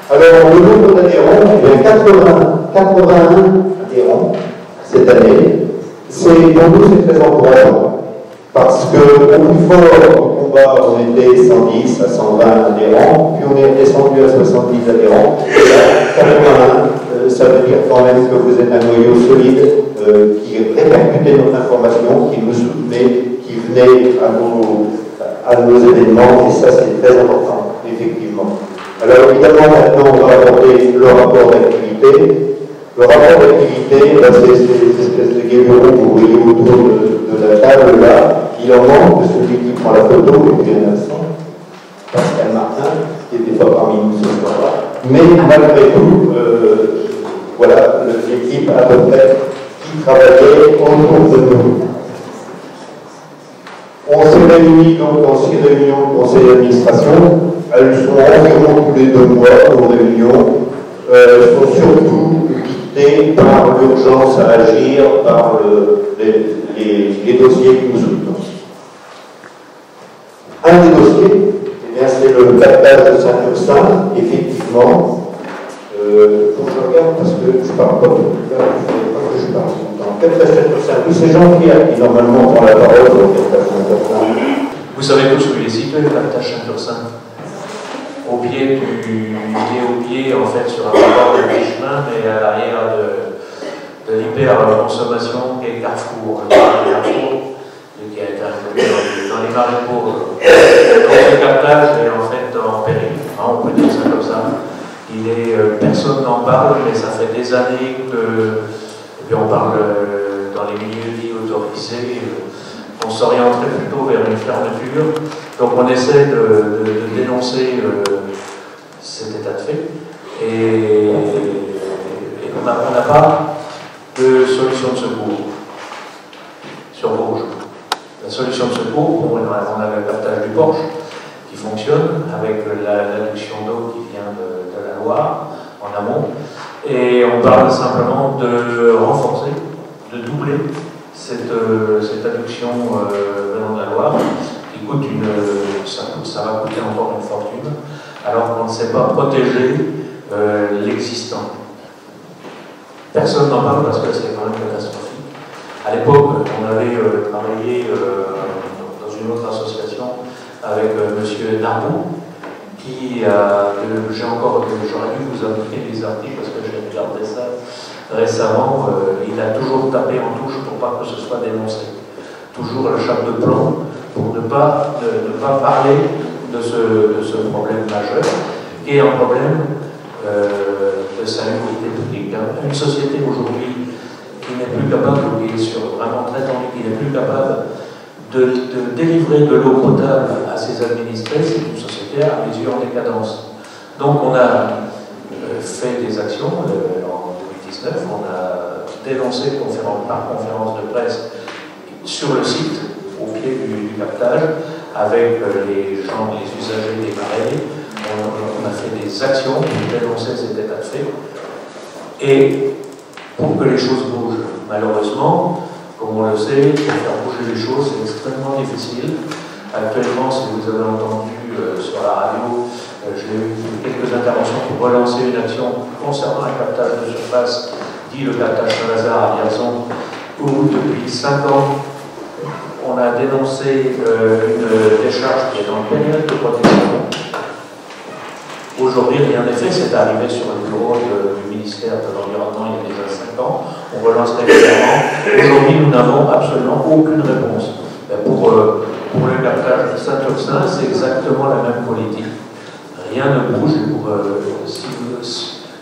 Alors, le nombre d'adhérents, il y a 81 adhérents cette année. Pour nous, c'est très encourageant. Parce qu'au plus fort du combat, on était 110 à 120 adhérents, puis on est descendu à 70 adhérents. Et là, 81, ça veut dire quand même que vous êtes un noyau solide qui répercutait notre information, qui nous soutenait, qui venait à nos événements, et ça, c'est très important, effectivement. Alors évidemment, maintenant, on va aborder le rapport d'activité. Le rapport d'activité, c'est ces espèces de guéberons que vous voyez autour de la table là. Il en manque de celui qui prend la photo depuis un instant, Pascal Martin, qui était pas parmi nous ce soir-là. Mais malgré tout, voilà l'équipe à peu près qui travaillait autour de nous. On s'est réunis donc en 6 réunions du conseil d'administration. Elles sont environ tous les 2 mois, nos réunions. Sont surtout dictées par l'urgence à agir, par les dossiers que nous soutenons. Un des dossiers, c'est le captage de Saint-Ursin, effectivement. Faut que je regarde parce que je ne parle pas de que je parle tout le temps. Captage Saint-Ursin, oui, c'est Jean-Pierre qui normalement prend la parole sur le captage Saint-Ursin. Vous savez tous où il est situé, le captage Saint-Ursin? Il est au pied, en fait, sur un bord de chemin, mais à l'arrière de l'hyper-consommation qui est Carrefour. Le Carrefour, qui a été introduit dans les marais pauvres. Donc, ce captage est en fait en péril. On peut dire ça comme ça. Personne n'en parle, mais ça fait des années que. Et puis on parle dans les milieux dits autorisés. On s'orienterait plutôt vers une fermeture. Donc on essaie de dénoncer cet état de fait. Et on n'a pas de solution de secours sur Bourges. La solution de secours, on a le captage du Porche qui fonctionne avec l'adduction d'eau qui vient de la Loire en amont. Et on parle simplement de renforcer, de doubler cette adduction venant de la Loire qui coûte ça va coûter encore une fortune alors qu'on ne sait pas protéger l'existant. Personne n'en parle parce que c'est quand même catastrophique. À l'époque, on avait travaillé dans une autre association avec M. Darboux, qui j'aurais dû vous indiquer les articles parce que j'ai regardé ça récemment. Il a toujours tapé en touche pour pas que ce soit dénoncé. Toujours le chapeau de plomb pour ne pas parler de ce problème majeur, qui est un problème de salubrité publique. Une société aujourd'hui qui n'est plus capable, qui est vraiment très tendue, qui n'est plus capable de délivrer de l'eau potable à ses administrés, c'est une société à mesure en décadence. Donc on a fait des actions en 2019, on a dénoncé par conférence de presse sur le site, au pied du captage, avec les gens, les usagers des marais. On a fait des actions pour dénoncer cet état de fait et pour que les choses bougent. Malheureusement, comme on le sait, pour faire bouger les choses, c'est extrêmement difficile. Actuellement, si vous avez entendu sur la radio, j'ai eu quelques interventions pour relancer une action concernant un captage de surface, dit le captage Saint-Lazare à Vierzon, où depuis 5 ans, on a dénoncé une décharge qui est dans le périmètre de protection. Aujourd'hui, rien n'est fait, c'est arrivé sur le bureau du ministère de l'Environnement il y a déjà 5 ans. On relance régulièrement. Aujourd'hui, nous n'avons absolument aucune réponse. Pour le captage de Saint-Ursin, c'est exactement la même politique. Rien ne bouge.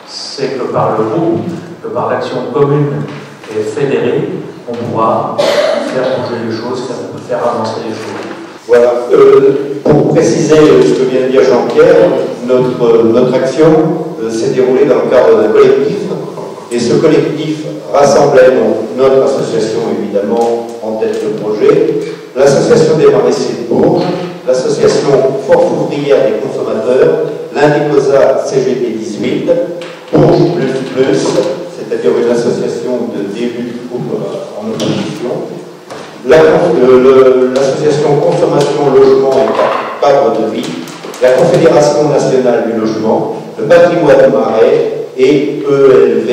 C'est que par le groupe, que par l'action commune et fédérée, on pourra faire bouger les choses, faire avancer les choses. Voilà. Pour préciser ce que vient de dire Jean-Pierre, notre action s'est déroulée dans le cadre d'un collectif, et ce collectif rassemblait donc notre association évidemment en tête de projet, l'association des maraîchers de Bourges, l'association Force ouvrière des consommateurs, l'Indicosa CGT 18, Bourges Plus, c'est-à-dire une association d'élus en opposition, l'association Consommation, Logement et Cadre de Vie, la Confédération nationale du logement, le patrimoine marais et ELV,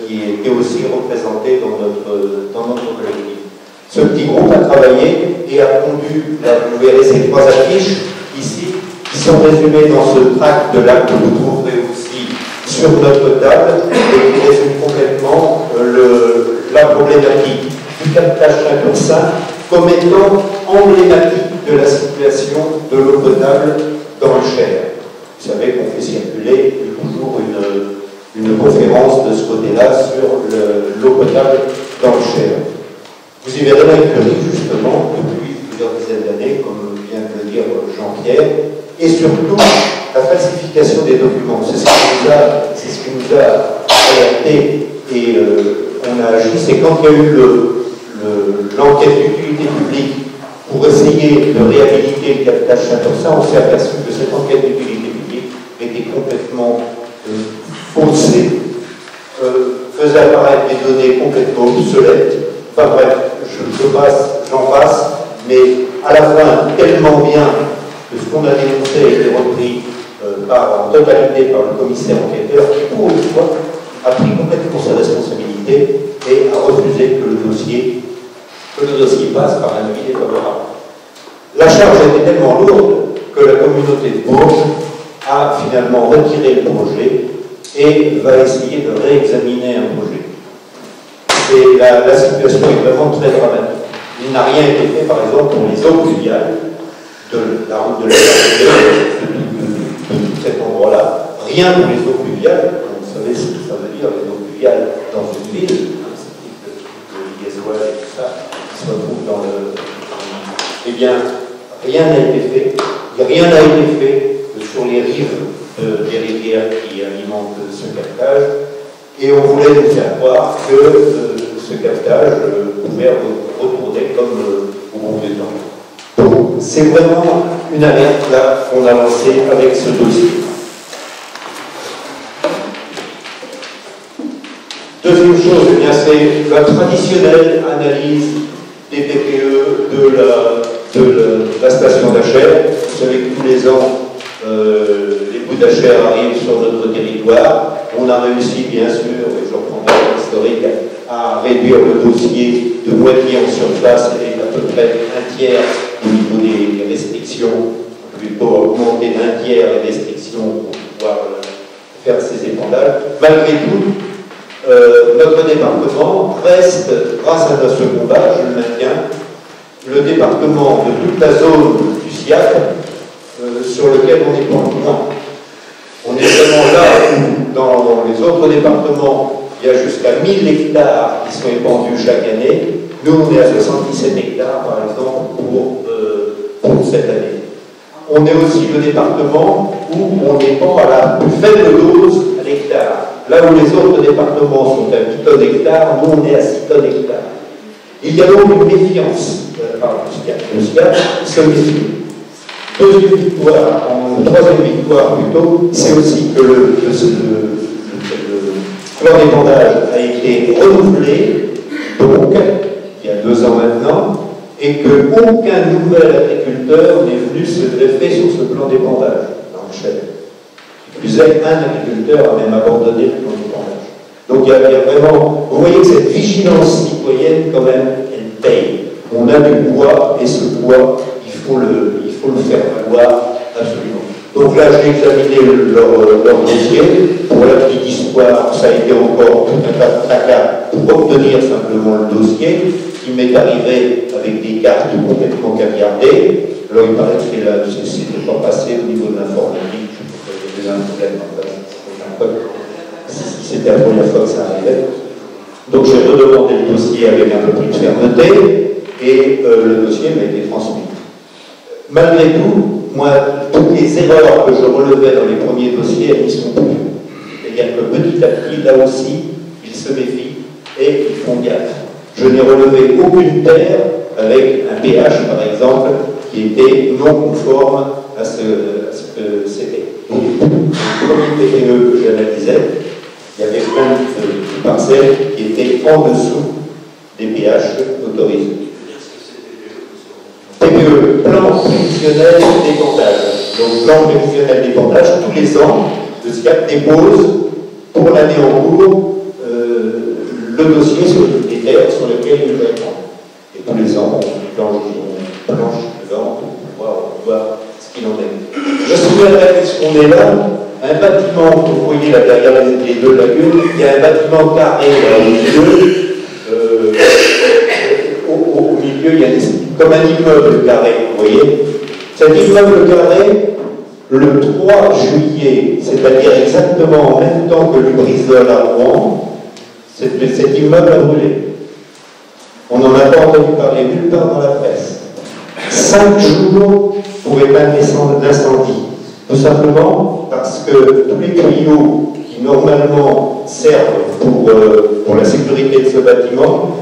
qui était aussi représenté dans notre collectif. Ce petit groupe a travaillé et a pondu, vous verrez ces trois affiches ici, qui sont résumées dans ce tract de l'acte que vous trouverez aussi sur notre table et qui résume complètement la problématique du captage Saint-Ursin comme étant emblématique de la situation de l'eau potable dans le Cher. Vous savez qu'on fait circuler toujours une conférence de ce côté-là sur l'eau potable dans le Cher. Vous y verrez l'écurie, justement, depuis plusieurs dizaines d'années, comme vient de le dire Jean-Pierre, et surtout la falsification des documents. C'est ce qui nous a alerté et on a agi. C'est quand il y a eu l'enquête d'utilité publique pour essayer de réhabiliter le captage Saint-Ursin, on s'est aperçu que cette enquête d'utilité publique était complètement faussée, faisait apparaître des données complètement obsolètes. Enfin bref, j'en passe, mais à la fin, tellement bien que ce qu'on a dénoncé a été repris en totalité par le commissaire enquêteur qui, pour une fois, a pris complètement ses responsabilités et a refusé que le dossier passe par un avis défavorable. La charge était tellement lourde que la communauté de Bourges a finalement retiré le projet et va essayer de réexaminer un projet. Et la situation est vraiment très dramatique. Il n'a rien été fait, par exemple, pour les eaux pluviales de la route de la de tout cet endroit-là. Rien pour les eaux pluviales. Vous savez ce que ça veut dire, les eaux pluviales dans une ville, ce type de liégeois et tout ça, qui se retrouvent dans le... Eh bien, rien n'a été fait. Rien n'a été fait sur les rives des rivières qui alimentent ce captage. Et on voulait nous faire croire que ce captage pouvait retourner comme au bon vieux temps. Donc, c'est vraiment une alerte là qu'on a lancée avec ce dossier. Deuxième chose, eh bien, c'est la traditionnelle analyse des PPE de la station d'Achères. Vous savez que tous les ans, les bouts d'Achères arrivent sur notre territoire. On a réussi, bien sûr, et je reprendrai l'historique, à réduire le dossier de moitié en surface et d'à peu près un tiers au niveau des restrictions, plutôt augmenter d'un tiers les restrictions pour pouvoir faire ces épandages. Malgré tout, notre département reste, grâce à ce combat, je le maintiens, le département de toute la zone du SIAC sur lequel on est pour le moins. On est vraiment là où, dans les autres départements, il y a jusqu'à 1000 hectares qui sont épandus chaque année. Nous, on est à 77 hectares, par exemple, pour cette année. On est aussi le département où on épand à la plus faible dose à l'hectare. Là où les autres départements sont à 8 tonnes hectares, nous, on est à 6 tonnes hectares. Il y a donc une méfiance par le SIAC. Le SIAC se méfie. Troisième victoire plutôt, c'est aussi que le plan d'épandage a été renouvelé, donc, il y a 2 ans maintenant, et qu'aucun nouvel agriculteur n'est venu se greffer sur ce plan d'épandage dans le Cher. Plus est, un agriculteur a même abandonné le plan d'épandage. Donc il y a vraiment, vous voyez que cette vigilance citoyenne, quand même, elle paye. On a du poids, et ce poids, il faut le faire valoir absolument. Donc là, j'ai examiné leur dossier. Pour la petite histoire, ça a été encore tout un tas de tracas pour obtenir simplement le dossier, qui m'est arrivé avec des cartes complètement caviardées. Alors il paraît que c'était pas passé au niveau de l'informatique. Je sais pas, il y avait un problème. C'était la première fois que ça arrivait. Donc j'ai redemandé le dossier avec un peu plus de fermeté, et le dossier m'a été transmis. Malgré tout, moi, toutes les erreurs que je relevais dans les premiers dossiers, elles n'y sont plus. C'est-à-dire que petit à petit, là aussi, ils se méfient et ils font gaffe. Je n'ai relevé aucune terre avec un pH, par exemple, qui était non conforme à ce que c'était. Donc, le premier PPE que j'analysais, il y avait plein de parcelles qui étaient en dessous des pH autorisés. TPE, plan prévisionnel d'épandage. Donc, plan prévisionnel d'épandage, tous les ans, le SCAP dépose pour l'année en cours le dossier sur les terres sur lesquelles il va épandre. Et tous les ans, on planche devant pour voir ce qu'il en est. Je soulèverai, puisqu'on est là, un bâtiment, vous voyez là derrière les deux lagunes, il y a un bâtiment carré là, au milieu, il y a comme un immeuble carré, vous voyez. Cet immeuble carré, le 3 juillet, c'est-à-dire exactement en même temps que Lubrizol à Rouen, cet immeuble a brûlé. On n'en a pas entendu parler nulle part dans la presse. 5 jours pour éteindre l'incendie. Tout simplement parce que tous les tuyaux qui normalement servent pour la sécurité de ce bâtiment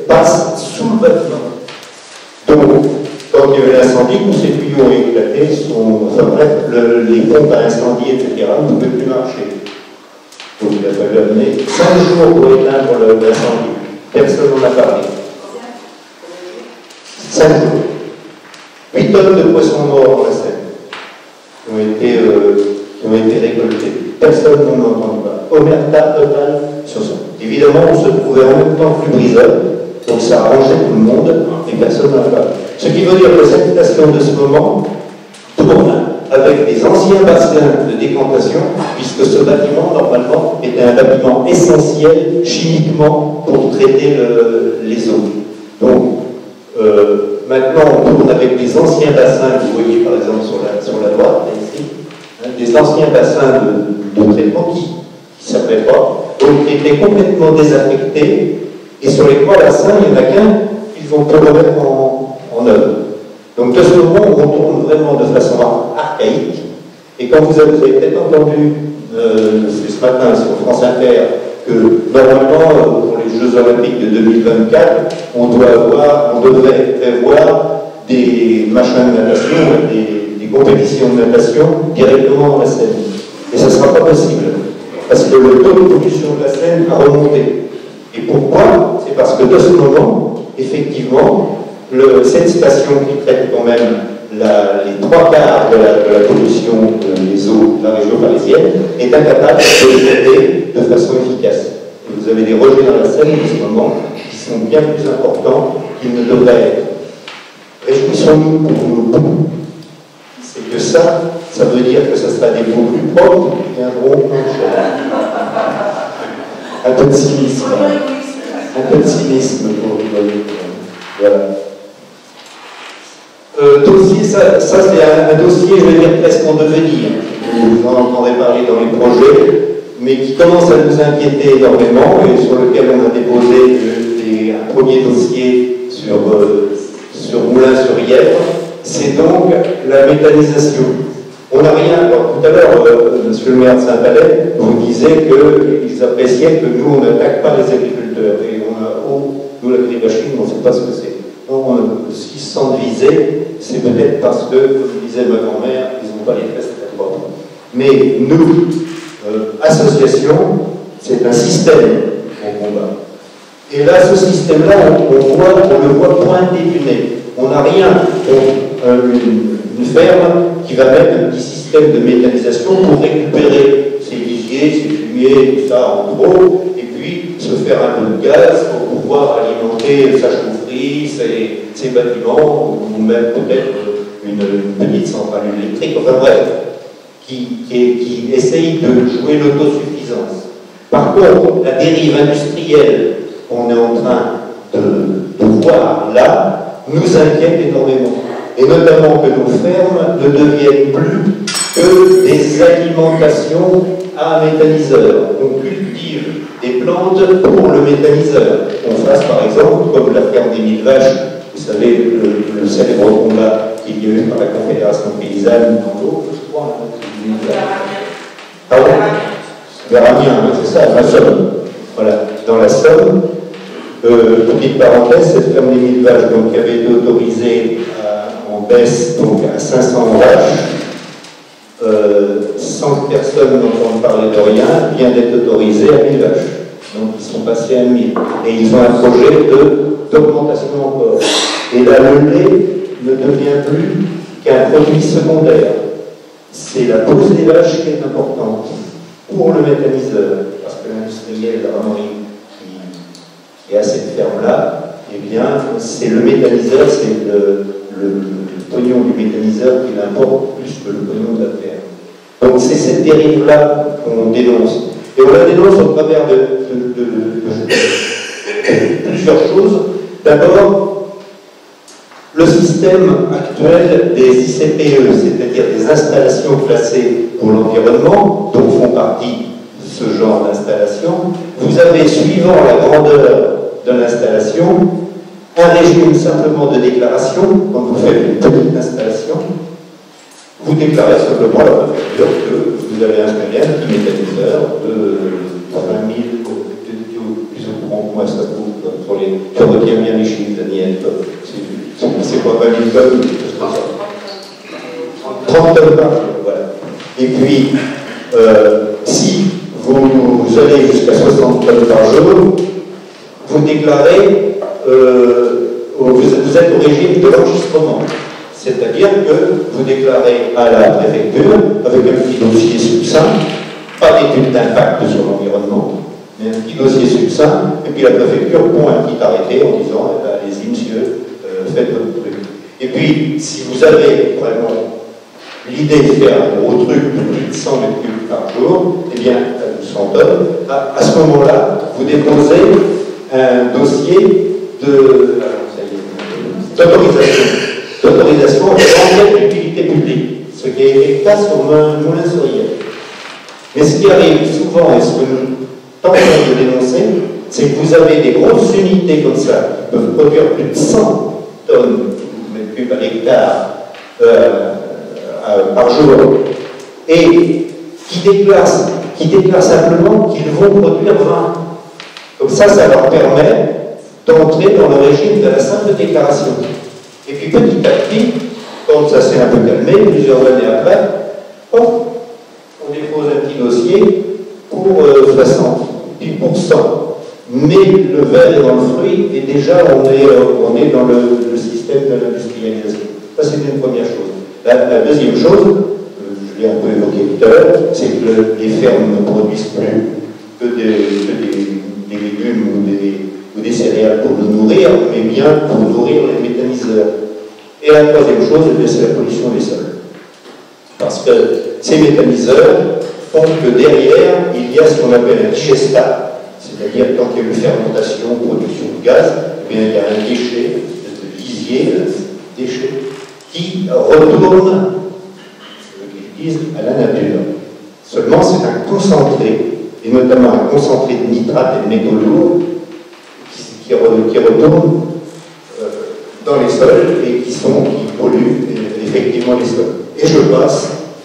passent sous le bâtiment. Donc, quand il y a eu l'incendie, tous ces tuyaux ont éclaté, les pompes à incendie, etc., ne pouvaient plus marcher. Donc il a fallu amener 5 jours pour éteindre l'incendie. Personne n'en a parlé. 5 jours. 8 tonnes de poissons morts dans la Seine qui ont été récoltés. Personne n'en entend pas. Omerta totale sur ça. Évidemment, on se trouvait en même temps que Lubrizol, donc ça arrangeait tout le monde et personne n'en a parlé. Ce qui veut dire que cette station de ce moment tourne avec des anciens bassins de décantation, puisque ce bâtiment, normalement, était un bâtiment essentiel chimiquement pour traiter les eaux. Donc, maintenant, on tourne avec des anciens bassins, que vous voyez par exemple sur la droite, ici, hein, des anciens bassins de traitement qui ne servaient pas, donc qui étaient complètement désaffectés, et sur les 3 bassins, il n'y en a qu'un qu'ils vont tout remettre en œuvre. Donc de ce moment, on tourne vraiment de façon archaïque. Et quand vous avez peut-être entendu ce matin sur France Inter que normalement, pour les Jeux Olympiques de 2024, on devrait prévoir des machins de natation, des compétitions de natation directement dans la Seine. Et ce ne sera pas possible. Parce que le taux de pollution de la Seine a remonté. Et pourquoi? C'est parce que de ce moment, effectivement, cette station qui traite quand même les 3 quarts de la pollution des eaux de la région parisienne est incapable de le traiter de façon efficace. Et vous avez des rejets dans la Seine en ce moment qui sont bien plus importants qu'ils ne devraient être. Réjouissons-nous pour nous. C'est que ça veut dire que ce sera des eaux plus propres qui viendront moins chères. Un peu de cynisme. Un peu de cynisme pour rigoler. Voilà. Dossier, ça c'est un dossier, je vais dire, presque en devenir. Vous en entendrez parler dans les projets, mais qui commence à nous inquiéter énormément et sur lequel on a déposé un premier dossier sur Moulins-sur-Yèvre. C'est donc la méthanisation. On n'a rien. Alors, tout à l'heure, monsieur le maire de Saint-Palais vous disait qu'ils appréciaient que nous, on n'attaque pas les agriculteurs. Et nous, l'agribashing, on ne sait pas ce que c'est. S'ils se sentent visés, c'est peut-être parce que, comme disait ma grand-mère, ils n'ont pas les fesses très propres. Mais nous, association, c'est un système qu'on combat. Et là, ce système-là, on le voit pointer du nez. On n'a rien contre une ferme qui va mettre un petit système de méthanisation pour récupérer ses lisiers, ses fumiers, tout ça en gros, et puis se faire un peu de gaz pour pouvoir alimenter sa chaufferie, ses bâtiments, ou même peut-être une petite centrale électrique, enfin bref, qui essaye de jouer l'autosuffisance. Par contre, la dérive industrielle qu'on est en train de voir là, nous inquiète énormément. Et notamment que nos fermes ne deviennent plus que des alimentations à méthaniseur. On cultive des plantes pour le méthaniseur. On fasse par exemple, comme la ferme des 1000 vaches, vous savez, le célèbre combat qu'il y a eu par la Confédération paysanne dans l'eau, je crois, pardon, vers Amiens, c'est ça, la Somme. Voilà, dans la Somme. Petite parenthèse, cette ferme des 1000 vaches donc, qui avait été autorisée en baisse donc, à 500 vaches, sans que personne n'entende parler de rien, vient d'être autorisée à 1000 vaches. Donc ils sont passés à 1000. Et ils ont un projet d'augmentation encore. Et là, le lait, ne devient plus qu'un produit secondaire. C'est la pose des vaches qui est importante pour le méthaniseur, parce que l'industriel, la ramerie, qui a cette ferme-là, eh bien, c'est le méthaniseur, c'est le pognon du méthaniseur qui l'importe plus que le pognon de la ferme. Donc c'est cette dérive-là qu'on dénonce. Et on la dénonce au travers de plusieurs choses. D'abord, le système actuel des ICPE, c'est-à-dire des installations classées pour l'environnement, dont font partie ce genre d'installation, vous avez, suivant la grandeur de l'installation, un régime simplement de déclaration. Quand vous faites une petite installation, vous déclarez simplement à la préfecture que vous avez installé un petit méthaniseur de 20 000, plus ou moins ça coûte, pour les, je retiens bien les chiffres, Daniel, c'est pas 20 000 tonnes, 30 tonnes par jour, voilà. Et puis, si vous allez jusqu'à 60 tonnes par jour, vous déclarez, vous êtes au régime de l'enregistrement. C'est-à-dire que vous déclarez à la préfecture, avec un petit dossier succinct, pas d'étude d'impact sur l'environnement, mais un petit dossier succinct, et puis la préfecture pond un petit arrêté en disant, eh ben, allez-y monsieur, faites votre truc. Et puis, si vous avez vraiment l'idée de faire un gros truc de plus de 100 mètres cubes par jour, eh bien, à 200 tonnes, à ce moment-là, vous déposez un dossier d'autorisation d'enquête d'utilité publique, ce qui est le cas sur Moulins-sur-Yvette. Mais ce qui arrive souvent, et ce que nous tentons de dénoncer, c'est que vous avez des grosses unités comme ça, qui peuvent produire plus de 100 tonnes mètres cubes à l'hectare par jour, et qui déclarent simplement qu'ils vont produire 20. Comme ça leur permet d'entrer dans le régime de la simple déclaration. Et puis petit à petit, quand ça s'est un peu calmé, plusieurs années après, hop, on dépose un petit dossier pour 70%. Mais le verre est dans le fruit et déjà on est dans le système de l'industrialisation. Ça c'est une première chose. La deuxième chose, je l'ai un peu évoqué tout à l'heure, c'est que les fermes ne produisent plus que des légumes ou des céréales pour nous nourrir, mais bien pour nourrir les méthaniseurs. Et la troisième chose, c'est la pollution des sols. Parce que ces méthaniseurs font que derrière, il y a ce qu'on appelle un digestat, c'est-à-dire quand il y a une fermentation, production de gaz, eh bien, il y a un déchet, de lisier, un déchet, qui retourne, qu'ils disent, à la nature. Seulement, c'est un concentré, et notamment un concentré de nitrate et de métaux lourds, qui retournent dans les sols et qui polluent effectivement les sols. Et je passe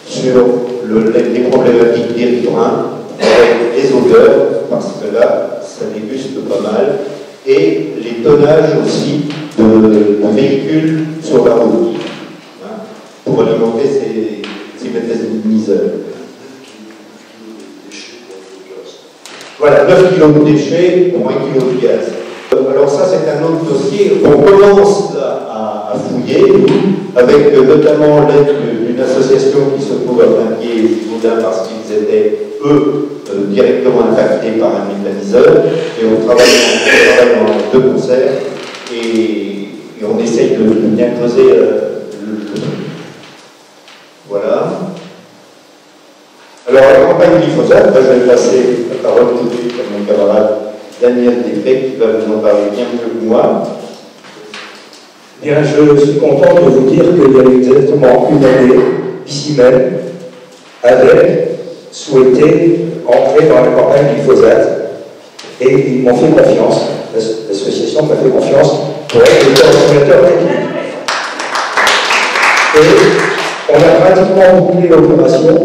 sur les problématiques des riverains avec les odeurs, parce que là, ça déguste pas mal, et les tonnages aussi de véhicules sur la route, hein, pour alimenter ces méthaniseurs. Voilà, 9 kg de déchets pour 1 kg de gaz. Alors ça, c'est un autre dossier. On commence à fouiller, avec notamment l'aide d'une association qui se trouve à Plainpied-Moudin parce qu'ils étaient, eux, directement impactés par un méthaniseur. Et on travaille en deux concerts et on essaye de bien creuser le truc. Voilà. Alors, la campagne glyphosate, je vais passer la parole tout de suite à mon camarade Daniel Després, qui va vous en parler bien mieux que moi. Bien, je suis content de vous dire qu'il y a exactement une année, ici même, avec souhaité entrer dans la campagne glyphosate. Et ils m'ont fait confiance, l'association m'a fait confiance pour être le coordinateur technique. Et on a pratiquement bouclé l'opération.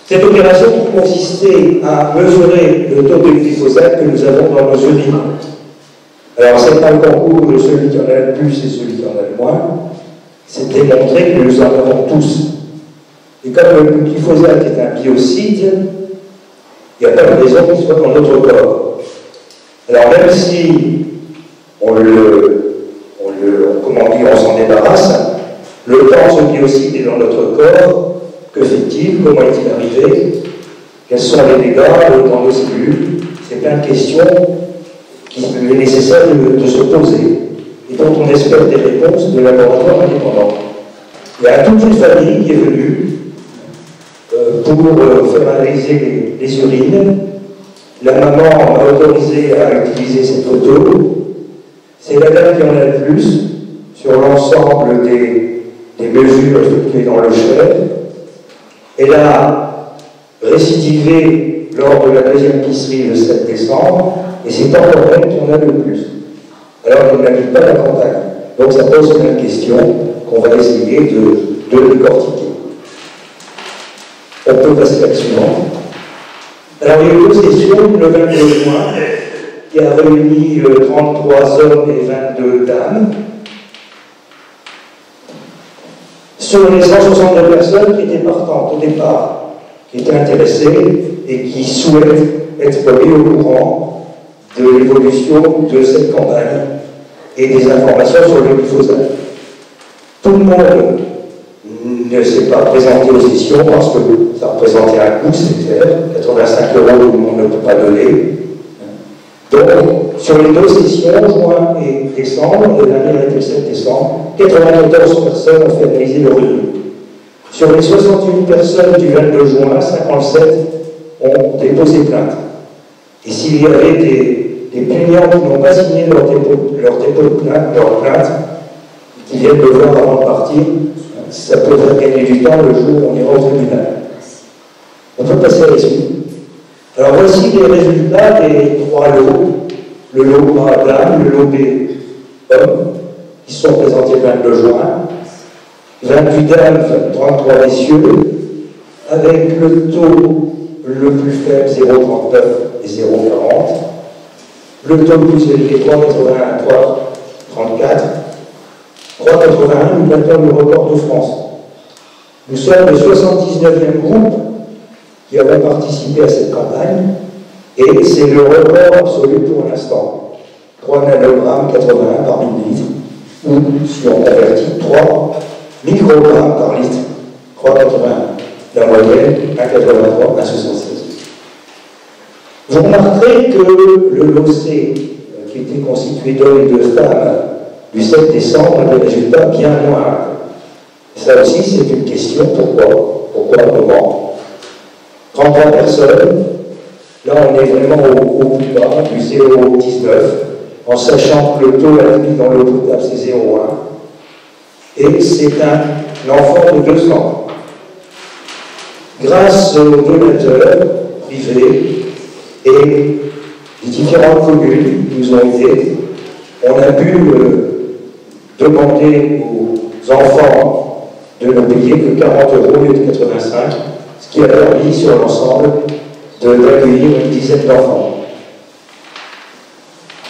Cette opération consistait à mesurer le taux de glyphosate que nous avons dans nos urines. Alors, ce n'est pas le concours de celui qui en a le plus et celui qui en a le moins. C'est démontrer que nous en avons tous. Et comme le glyphosate est un biocide, il n'y a pas de raison qu'il soit dans notre corps. Alors, même si on le comment dire, on s'en débarrasse. Le temps, ce biocide est dans notre corps. Que fait-il? Comment est-il arrivé? Quels sont les dégâts dans nos cellules? C'est plein de questions qu'il est nécessaire de se poser et dont on espère des réponses de laboratoires indépendants. Il y a toute une famille qui est venue pour faire analyser les urines. La maman a autorisé à utiliser cette photo. C'est la dame qui en a le plus sur l'ensemble des mesures effectuées dans le chef. Elle a récidivé lors de la deuxième épicerie le 7 décembre, et c'est encore elle qui en a le plus. Alors elle n'habite pas la campagne. Donc ça pose une question qu'on va essayer de décortiquer. On peut passer à la suivante. Alors il y a eu deux sessions, le 22 juin, qui a réuni 33 hommes et 22 dames. Sur les 162 personnes qui étaient partantes au départ, qui étaient intéressées et qui souhaitent être mis au courant de l'évolution de cette campagne et des informations sur le glyphosate. Tout le monde ne s'est pas présenté aux sessions parce que ça représentait un coût, c'est clair. 85 €, tout le monde ne peut pas donner. Donc, sur les deux sessions, juin et décembre, la dernière était le 7 décembre, 94 personnes ont fait analyser le revenu. Sur les 68 personnes du 22 juin, 57 ont déposé plainte. Et s'il y avait des plaignants qui n'ont pas signé leur dépôt de plainte, qui viennent le voir avant de partir, ça peut faire gagner du temps le jour où on ira au tribunal. On peut passer à la suite. Alors voici les résultats des trois lots. Le lot A dame, le lot B homme, qui sont présentés le 22 juin. 28 dames, 33 messieurs, avec le taux le plus faible 0,39 et 0,40. Le taux le plus élevé 3,81, 3,34. 3,81, nous battons le record de France. Nous sommes le 79e groupe qui avons participé à cette campagne, et c'est le record absolu pour l'instant. 3 nanogrammes 81 par millilitre, ou si on convertit 3 microgrammes par litre. 3,81. La moyenne, 1,83, 1,76. Vous remarquerez que le lot C, qui était constitué d'hommes et de femmes, du 7 décembre, a des résultats bien moindres. Ça aussi, c'est une question. Pourquoi, comment 33 personnes. Là, on est vraiment au plus bas, du 0,19, en sachant que le taux admis dans l'eau potable, c'est 0,1. Et c'est un enfant de 2 ans. Grâce aux donateurs privés et les différentes communes qui nous ont aidés, on a pu demander aux enfants de ne payer que 40 € au lieu de 85, ce qui a permis sur l'ensemble d'accueillir une dizaine d'enfants.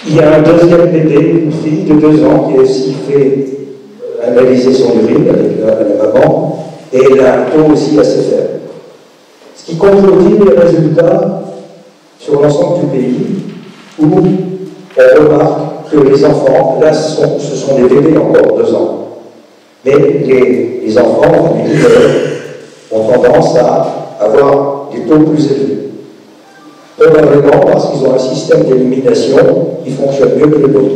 Il y a un deuxième bébé, une fille de 2 ans, qui a aussi fait analyser son urine avec la maman, et elle a un taux aussi assez faible. Ce qui contredit les résultats sur l'ensemble du pays, où on remarque que les enfants, là ce sont des bébés encore 2 ans, mais les enfants en famille ont tendance à avoir des taux plus élevés. Probablement parce qu'ils ont un système d'élimination qui fonctionne mieux que le nôtre.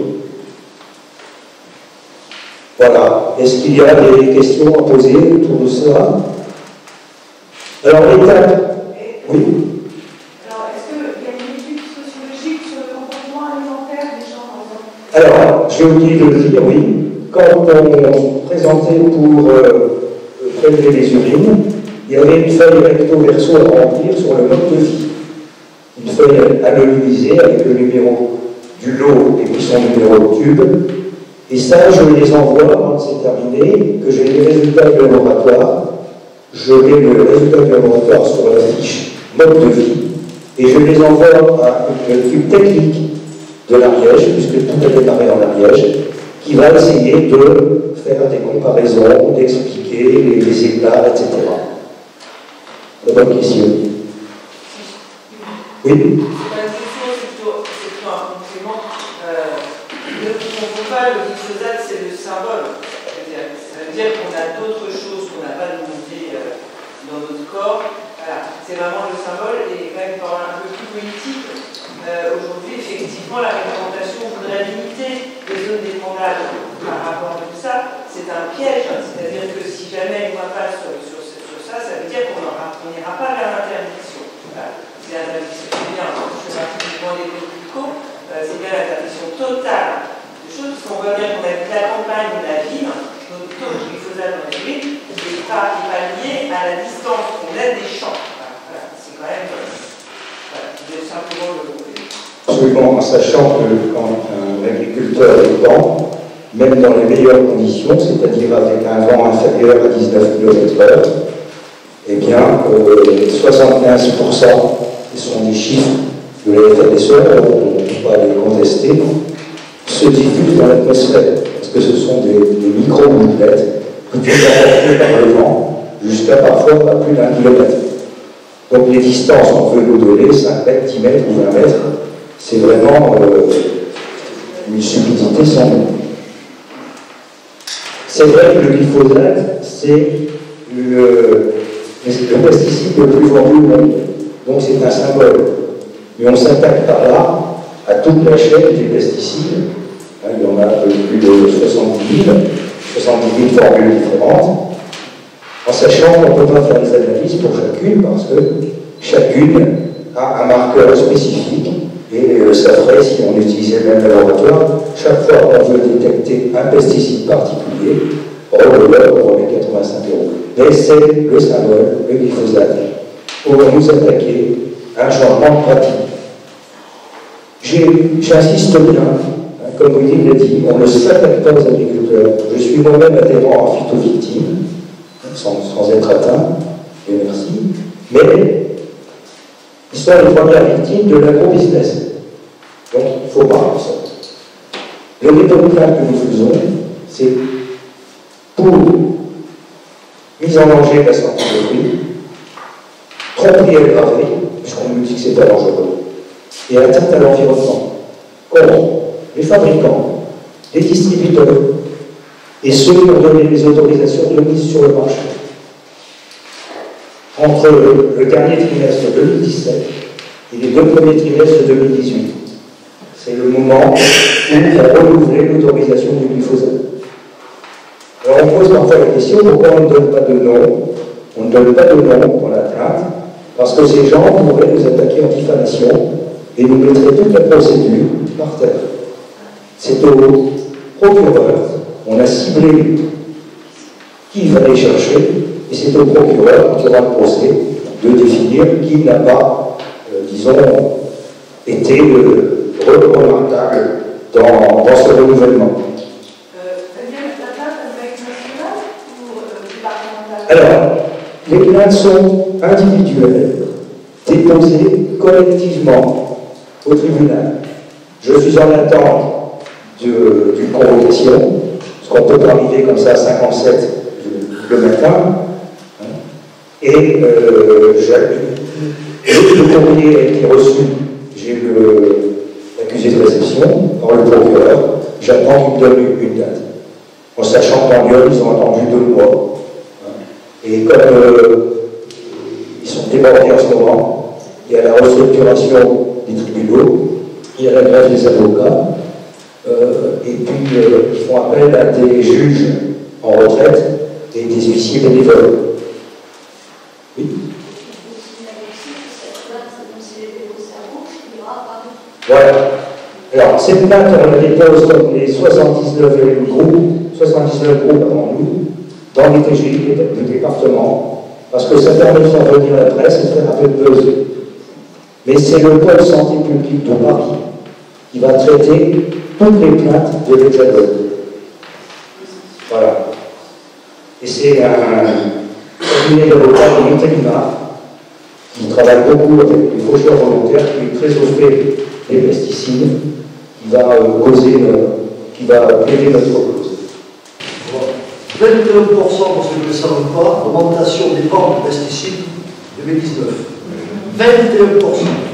Voilà. Est-ce qu'il y a des questions à poser autour de ça? Alors, l'étape. Oui. Alors, est-ce qu'il y a une étude sociologique sur le comportement alimentaire des gens, par exemple? Alors, j'ai oublié de le dire, oui. Quand on présentait pour prélever les urines, il y avait une feuille recto-verso à remplir sur le mode de vie. Une feuille anonymisée avec le numéro du lot et puis son numéro de tube. Et ça, je les envoie quand c'est terminé, que j'ai les résultats du laboratoire. Je mets le résultat du laboratoire sur la fiche mode de vie et je les envoie à une équipe technique de l'Ariège, puisque tout a démarré en Ariège, qui va essayer de faire des comparaisons, d'expliquer les états, etc. La bonne question. Oui. La question, c'est plutôt un complément. Ne confond pas le glyphosate, c'est le symbole. Ça veut dire qu'on a d'autres choses qu'on n'a pas demandé dans notre corps. Voilà. C'est vraiment le symbole, et même pour un peu plus politique, aujourd'hui, effectivement, la réglementation voudrait limiter les zones d'épandage par rapport à tout ça. C'est un piège, c'est-à-dire que si jamais une loi passe sur ça, ça veut dire qu'on n'ira pas vers l'interdiction. Voilà. C'est l'interdiction, c'est bien, je fais partie du mouvement des politiques, c'est bien l'interdiction totale de choses, parce qu'on voit bien qu'on habite la campagne ou la ville, notre taux de glyphosate dans les villes n'est pas lié à la distance qu'on a des champs. Voilà. C'est quand même. Voilà. C'est simplement le. Absolument, en sachant que quand un agriculteur est vent, même dans les meilleures conditions, c'est-à-dire avec un vent inférieur à 19 km/h, eh bien, 75%, ce sont des chiffres de la FNSE, on ne peut pas les contester, se diffusent dans l'atmosphère, parce que ce sont des micro-gouttelettes qui peuvent emporter par le vent jusqu'à parfois pas plus d'1 kilomètre. Donc les distances qu'on veut nous donner, 5 mètres, 10 mètres ou 20 mètres, c'est vraiment une stupidité sans nom. C'est vrai que le glyphosate, c'est le pesticide le plus vendu au monde. Donc c'est un symbole. Mais on s'attaque par là à toute la chaîne des pesticides. Il y en a plus de 70 000 formules différentes, en sachant qu'on ne peut pas faire des analyses pour chacune, parce que chacune a un marqueur spécifique. Et ça ferait, si on utilisait le même laboratoire, chaque fois qu'on veut détecter un pesticide particulier, on remet 85 €. Mais c'est le symbole, le glyphosate, pour nous attaquer à un changement de pratique. J'insiste bien, comme Willy l'a dit, on ne s'attaque pas aux agriculteurs. Je suis moi-même adhérent à Phytovictime, sans être atteint, et merci, mais ils sont les premières victimes de l'agro-business. Donc, il ne faut pas faire ça. Le méthode-plan que nous faisons, c'est pour mise en danger de la santé de l'huile, tromperie aggravée, puisqu'on nous dit que c'est pas dangereux, et atteinte à l'environnement, contre les fabricants, les distributeurs, et ceux qui ont donné les autorisations de mise sur le marché. Entre le dernier trimestre 2017 et les 2 premiers trimestres 2018. C'est le moment où on a renouvelé l'autorisation du glyphosate. Alors on pose parfois la question, pourquoi on ne donne pas de nom? On ne donne pas de nom pour la plainte, parce que ces gens pourraient nous attaquer en diffamation et nous mettraient toute la procédure par terre. C'est au procureur, on a ciblé qui il fallait chercher, et c'est au procureur qui aura le procès de définir qui n'a pas, disons, été remarquable dans ce renouvellement. Alors, les plaintes sont individuelles, déposées collectivement au tribunal. Je suis en attente d'une convocation, parce qu'on peut pas arriver comme ça à 57 le matin, et le courrier a été reçu, j'ai l'accusé de réception par le procureur, j'attends qu'il me donne une date. En sachant qu'en Lyon, ils ont attendu 2 mois. Et comme ils sont débordés en ce moment, il y a la restructuration des tribunaux, il y a la grève des avocats, et puis ils font appel à des juges en retraite et des huissiers bénévoles. Oui. Voilà. Alors, cette plainte, on la dépose comme les 79 groupes avant nous, dans les TGI du département, parce que ça permet de faire venir la presse et de faire un peu de buzz. Mais c'est le pôle santé publique de Paris qui va traiter toutes les plaintes de l'Hexagone. Voilà. Et c'est un cabinet d'avocats de Montélimar qui travaille beaucoup avec les faucheurs volontaires, qui est très au fait des pesticides, qui va plaider notre cause. 21%, pour ceux qui ne le savent pas, augmentation des ventes de pesticides 2019. 21%.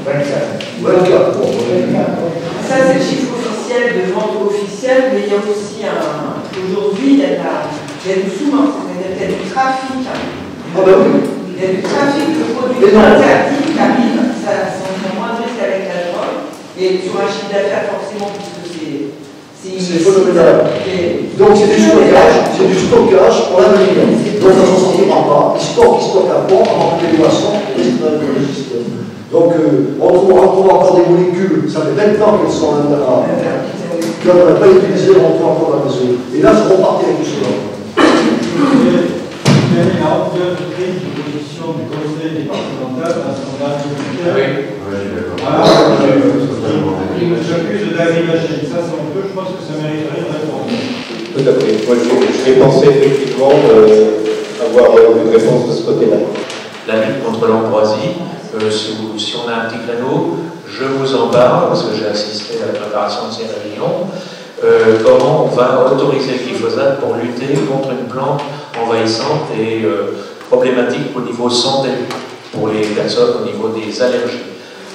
24. Ça, c'est le chiffre officiel de vente officielle, mais il y a aussi un Aujourd'hui, il y a du sous-marché, il y a du trafic. Ah ben oui. Il y a du trafic de produits interdits qui arrivent, ça a moins de risque avec la drogue, et sur un chiffre d'affaires forcément, puisque c'est phénoménal. Donc c'est du stockage pour l'avenir. Donc ça ne s'en sortira pas. Ils stockent à fond avant que les boissons restent dans le système. Donc on trouve encore des molécules, ça fait 20 ans qu'elles sont là, qu'on n'aurait pas utilisées, on trouve encore dans les eaux. Et là, je repartais avec tout cela. La hauteur de prise de position du conseil départemental dans son âge de j'accuse d'agrégager. Ça, si on peut, je pense que ça mériterait une réponse. Tout à fait. Moi, je vais penser effectivement avoir une réponse de ce côté-là. La lutte contre l'ambroisie, si on a un petit créneau, je vous en parle, parce que j'ai assisté à la préparation de ces réunions, comment on va autoriser le glyphosate pour lutter contre une plante envahissante et problématique au niveau santé, pour les personnes au niveau des allergies.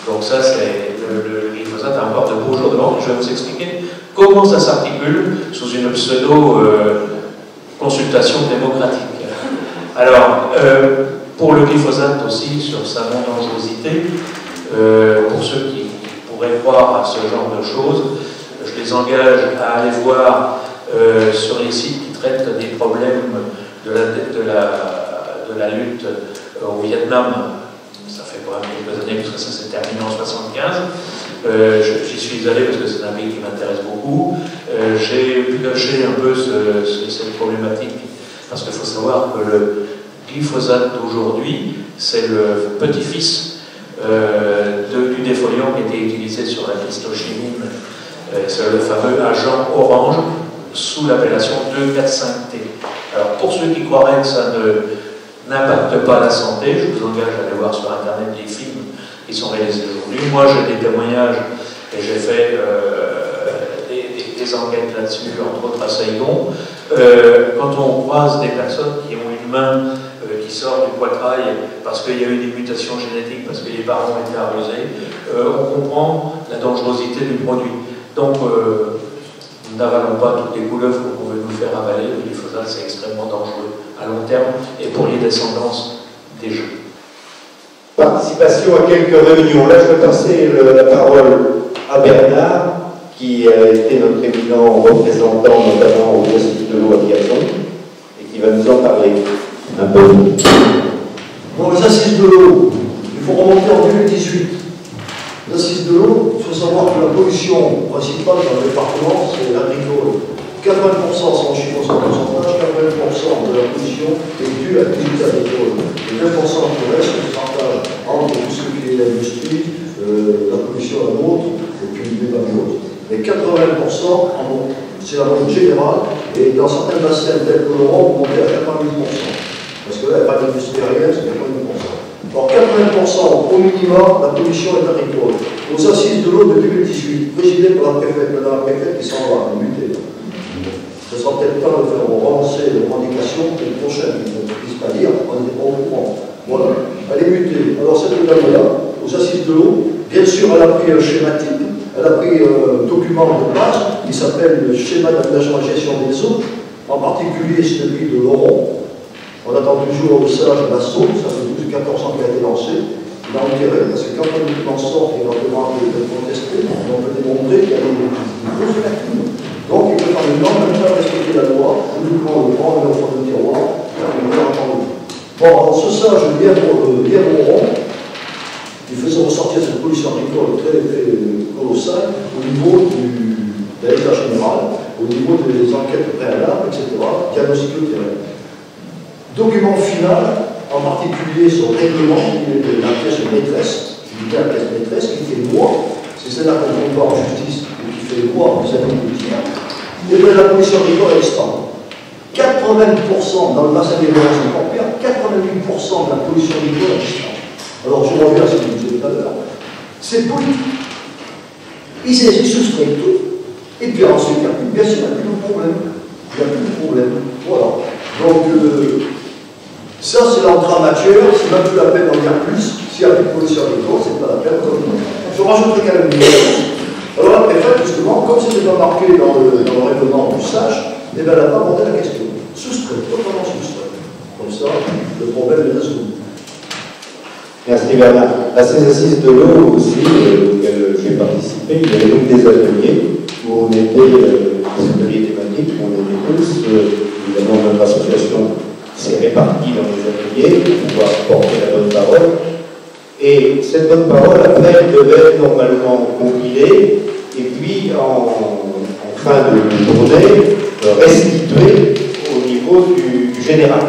Donc ça, c'est le glyphosate a encore de beaux jours devant. Je vais vous expliquer comment ça s'articule sous une pseudo-consultation démocratique. Alors, pour le glyphosate aussi, sur sa non-dangerosité, pour ceux qui pourraient croire à ce genre de choses, je les engage à aller voir sur les sites qui traitent des problèmes de la lutte au Vietnam. Ça fait quand même quelques années, parce que ça s'est terminé en 1975. J'y suis allé parce que c'est un pays qui m'intéresse beaucoup. J'ai pioché un peu cette problématique, parce qu'il faut savoir que le glyphosate d'aujourd'hui, c'est le petit-fils du défoliant qui a été utilisé sur la clistochimine. C'est le fameux agent orange sous l'appellation 2,4,5-T. Alors pour ceux qui croiraient que ça n'impacte pas la santé, je vous engage à aller voir sur internet les films qui sont réalisés aujourd'hui. Moi j'ai des témoignages et j'ai fait des enquêtes là-dessus, entre autres à Saigon. Quand on croise des personnes qui ont une main qui sort du poitrail parce qu'il y a eu des mutations génétiques, parce que les parents ont été arrosés, on comprend la dangerosité du produit. Donc, n'avalons pas toutes les couleuvres qu'on veut nous faire avaler. Le glyphosate, c'est extrêmement dangereux à long terme et pour les descendances des jeunes. Participation à quelques réunions. Là, je vais passer la parole à Bernard, qui a été notre éminent représentant, notamment au Institut de l'eau à Biathlon, et qui va nous en parler un peu. Bon, les assises de l'eau, il faut remonter en 2018. Les assises de l'eau, il faut savoir que la pollution principale dans le département, c'est l'agricole. 80% sont chiffres en pourcentage, 80% de la pollution est due à l'activité agricole. Et 20% du reste, se partage entre tout ce qui est l'industrie, la pollution à l'autre, et puis le débat de l'autre. Mais 80%, c'est la moyenne générale, et dans certains bassins tels que l'Europe, on monte à 90%. Parce que là, il n'y a pas d'industrie aérienne, c'est 90%. Alors 80% au minimum, la pollution est agricole. Aux assises de l'eau de 2018, présidées par la préfète, madame la préfète qui s'en va, mutée. Ce sera peut-être temps de faire relancer les revendications et le prochain qui ne puisse pas dire, on n'est pas au courant. Voilà, elle est mutée. Alors cette dame-là, aux assises de l'eau, bien sûr, elle a pris un schéma type, elle a pris un document de base qui s'appelle le schéma d'aménagement et gestion des eaux, en particulier celui de l'Oron. On attend toujours au sage de la Saône, ça fait 12 ou 14 ans qu'il a été lancé. Il a enterré, parce que quand le document sort, il va demander de protester, on peut démontrer qu'il y a des grosses lacunes. Donc il peut par exemple même pas respecter la loi, uniquement le prendre au fond du tiroir, il peut entendre. Bon, alors ce sage vient au rond, il faisait ressortir cette pollution agricole très colossale au niveau de l'état général, au niveau des enquêtes préalables, etc., diagnostic de terrain. Document final, en particulier son règlement, qui est de la pièce maîtresse, qui dit la pièce maîtresse, qui fait loi, c'est celle-là qu'on voit en justice, et qui fait loi aux agriculteurs, et bien la pollution agricole est stable. 80% dans le bassin des violences encore 88% de la pollution agricole est stable. Alors je reviens à ce que je disais tout à l'heure. C'est politique. Ils soustraient tout, et puis ensuite, bien sûr, il n'y a plus de problème. Il n'y a plus de problème. Voilà. Donc, ça, c'est l'entrée en matière, c'est même plus la peine d'en dire plus. S'il n'y a plus de pollution agricole, c'est pas la peine. Je rajouterai quand même une chose. Alors la préfète, justement, comme c'était pas marqué dans le règlement du SAGE, eh bien, elle n'a pas abordé la question. Soustrait, totalement soustrait. Comme ça, le problème est résolu. Merci Bernard. À ces assises de l'eau aussi, auxquelles j'ai participé, il y avait donc des ateliers où on était, des ateliers thématiques, où on était tous, évidemment notre association s'est répartie dans les ateliers pour pouvoir porter la bonne parole. Et cette bonne parole, après, devait être normalement compilée et puis en fin de journée, restituée au niveau du général.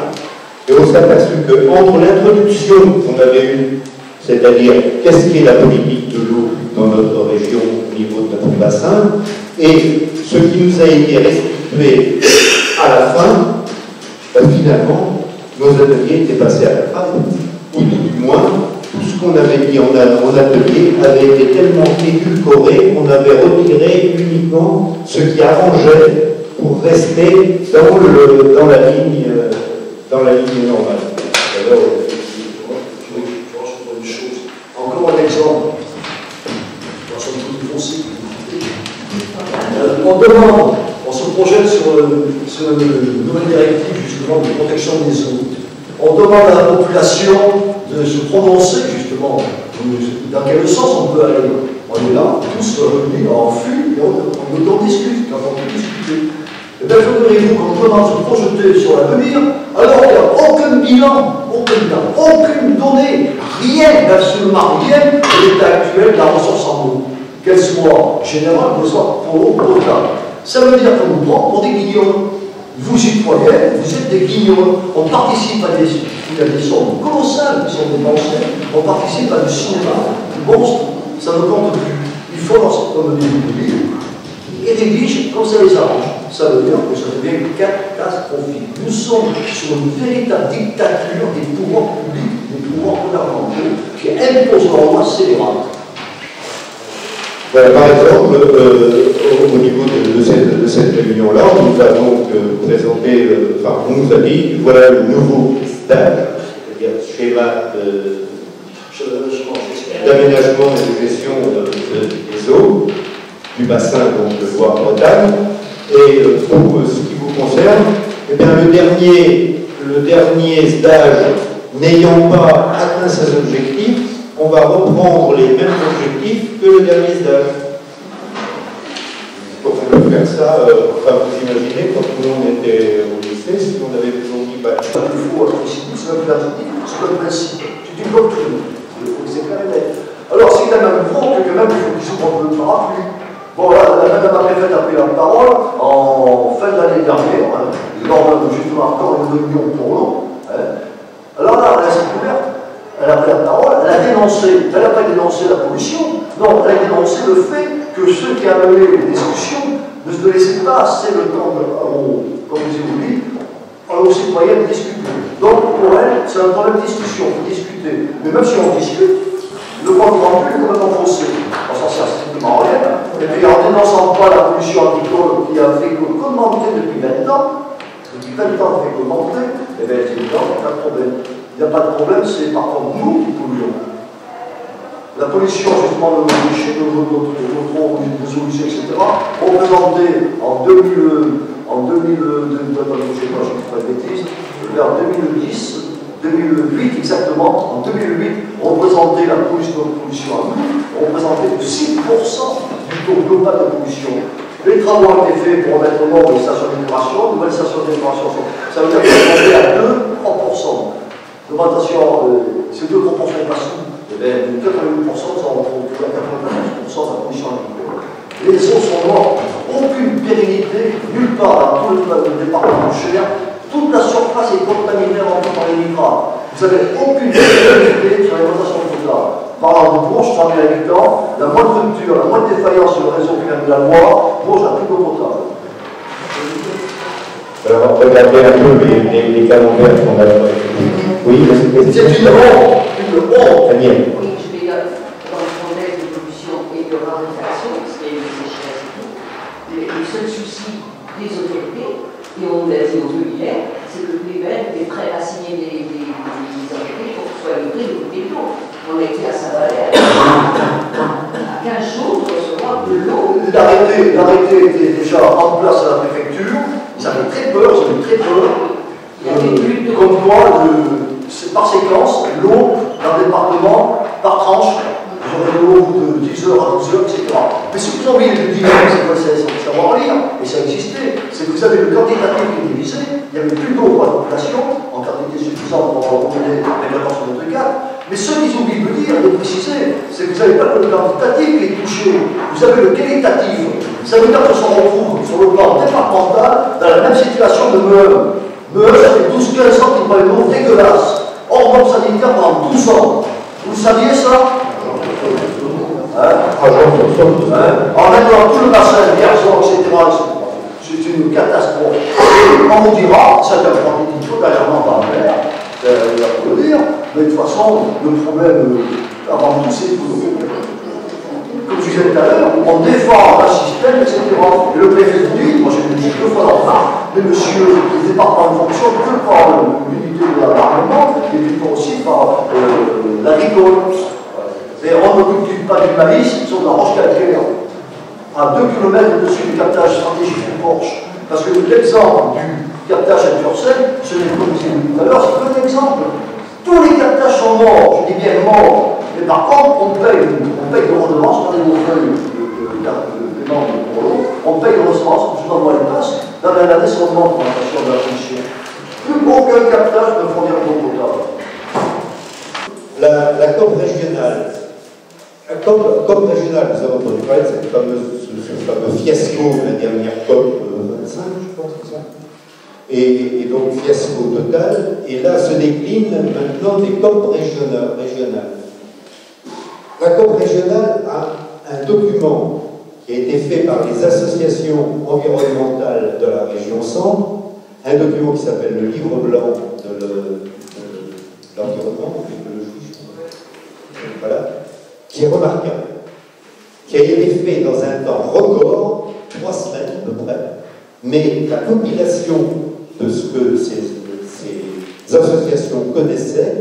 Et on s'est aperçu qu'entre l'introduction qu'on avait eue, c'est-à-dire qu'est-ce qu'est la politique de l'eau dans notre région au niveau de notre bassin, et ce qui nous a été restitué à la fin, finalement, nos ateliers étaient passés à la fin, ou du moins, tout ce qu'on avait dit en atelier avait été tellement édulcoré qu'on avait retiré uniquement ce qui arrangeait pour rester dans la ligne normale. Alors, je rajouterai une chose. Encore un exemple. On demande, on se projette sur une nouvelle directive justement de protection des eaux. On demande à la population de se prononcer justement dans quel sens on peut aller. On est là, tous réunis en flux, et on discute, quand on peut discuter. Et bien, figurez-vous qu'on commence à se projeter sur l'avenir, alors qu'il n'y a aucun bilan, aucune donnée, rien, absolument rien de l'état actuel de la ressource en eau. Qu'elle soit générale, qu'elle soit potable. Ça veut dire qu'on nous prend pour des guignols. Vous, citoyens, vous êtes des guignols. On participe à des sommes colossales qui sont dépensées. On participe à du cinéma, du monstre. Ça ne compte plus. Il faut comme des ouvriers et des guiches comme ça les arrange. Ça veut dire que ça devient catastrophique. Nous sommes sur une véritable dictature des pouvoirs publics, des pouvoirs gouvernementaux qui imposent leur loi scélérate. Voilà, par exemple, au niveau de cette réunion-là, nous avons présenté, on nous a dit, voilà le nouveau stage, c'est-à-dire schéma d'aménagement et de gestion des eaux, du bassin donc de Loire-Bretagne. Et pour ce qui vous concerne, eh bien, le dernier stage n'ayant pas atteint ses objectifs, on va reprendre les mêmes objectifs que le dernier stage. Donc on peut faire ça, vous imaginez, quand nous on était au lycée, si on avait toujours dit bah, il faut être ici, c'est le principe, c'est une doctrine, c'est clair et net. Alors c'est quand même bon que même il faut qu'ils s'ouvrent le parapluie. Bon là, la madame préfète a pris la parole en fin d'année dernière, lors de justement encore une réunion pour l'eau. Alors là, elle s'est couverte. Elle a pris la parole, elle a dénoncé, elle n'a pas dénoncé la pollution, non, elle a dénoncé le fait que ceux qui avaient les discussions ne se laissaient pas assez le temps, comme je vous dis, aux citoyens de discuter. Donc pour elle, c'est un problème de discussion, il faut discuter. Mais même si on discute, le compte rendu est complètement faussé. On s'en sert strictement rien. Et puis en dénonçant pas la pollution agricole qui a fait qu'augmenter depuis 20 ans, depuis 20 ans fait qu'augmenter, et bien elle dit non, pas de problème. Il n'y a pas de problème, c'est par contre nous qui polluons. La pollution, justement, de nos déchets, de nos eaux usées, etc., représentée en 2000, vers 2008 exactement, en 2008, représentait la pollution à nous, représentait 6% du taux global de pollution. Les travaux ont été faits pour mettre au nombre les stations d'épuration, nouvelles stations d'épuration, ça veut dire qu'on est monté à 2-3%. L'augmentation, ces deux proportions passent où? Eh bien, 88%, ça on retrouve à 95% de la pollution agricole. Les eaux sont mortes, aucune pérennité, nulle part dans tout le département de Cher. Toute la surface est contaminée en par les nitrates. Vous n'avez aucune pérennité sur l'alimentation potable. Par exemple, Bourges, 30 000 habitants, la moindre rupture, la moindre défaillance sur le réseau qui vient de la Loire, Bourges n'a plus d'eau potable. Alors, regardez un peu les camemberts qu'on a. Oui, c'est une honte. Daniel. Oui, je vais dans le contexte de pollution et de raréfaction, parce qu'il y a eu des sécheresses et tout. Le seul souci des autorités, et on l'a dit au début hier, c'est que les Belges étaient prêts à signer des arrêtés pour que ce soit livré de côté de l'eau. On a été à Saint-Valère à 15 jours de recevoir de l'eau. L'arrêté était déjà en place à la préfecture. Ils avaient très peur, comme quoi, par séquence, l'eau d'un département, par tranche, vous aurez de l'eau de 10 heures à 12 heures, etc. Mais ce que vous avez envie de dire, c'est quoi, c'est savoir lire, et ça existait, c'est que vous avez le quantitatif qui est divisé, il n'y avait plus d'eau pour la population, en quantité suffisante pour recommander les vacances de notre cadre. Mais ce qu'ils oublient de dire, de préciser, c'est que vous n'avez pas que le quantitatif qui est touché, vous avez le qualitatif. Ça veut dire qu'on se retrouve sur le plan départemental dans la même situation de Meuse. Meuse, ça fait 12-15 ans qu'il prend une eau dégueulasse, hors norme sanitaire pendant 12 ans. Vous saviez ça? En mettant tout le bassin, Vierzon, etc., c'est une catastrophe. On vous dira, ça vient prendre des choses dernièrement par la mer, il va pas le dire, mais de toute façon, le problème, avant tout, c'est que, comme je disais tout à l'heure, on défend un système, etc. Et le préfet vous dit, moi j'ai dit 2 fois dans le parc, mais monsieur, le département ne fonctionne que par l'unité de l'armement, et puis aussi par l'agricole. Et on ne cultive pas du maïs, ils sont de la roche calcaire, à 2 km au-dessus du captage stratégique du Porche. Parce que l'exemple du captage à Turcel, ce n'est pas comme je l'ai dit tout à l'heure, c'est qu'un exemple. Tous les captages sont morts, je dis bien morts. Mais par contre, on paye de redevances, on a des feuilles de paiement pour l'eau, on paye de redevances, je vous envoie les passes, dans l'année seulement pour la question de la pollution. Plus aucun captage ne fournit un eau potable. La COP régionale. La COP régionale, nous avons entendu parler de ce fameux fiasco de la dernière COP 25, je pense, c'est ça. Et donc fiasco total, et là se décline maintenant des COP régionales. La COP régionale a un document qui a été fait par les associations environnementales de la région Centre, un document qui s'appelle le livre blanc de l'environnement, de l'écologie, voilà, qui est remarquable, qui a été fait dans un temps record, 3 semaines à peu près, mais la compilation de ce que ces associations connaissaient,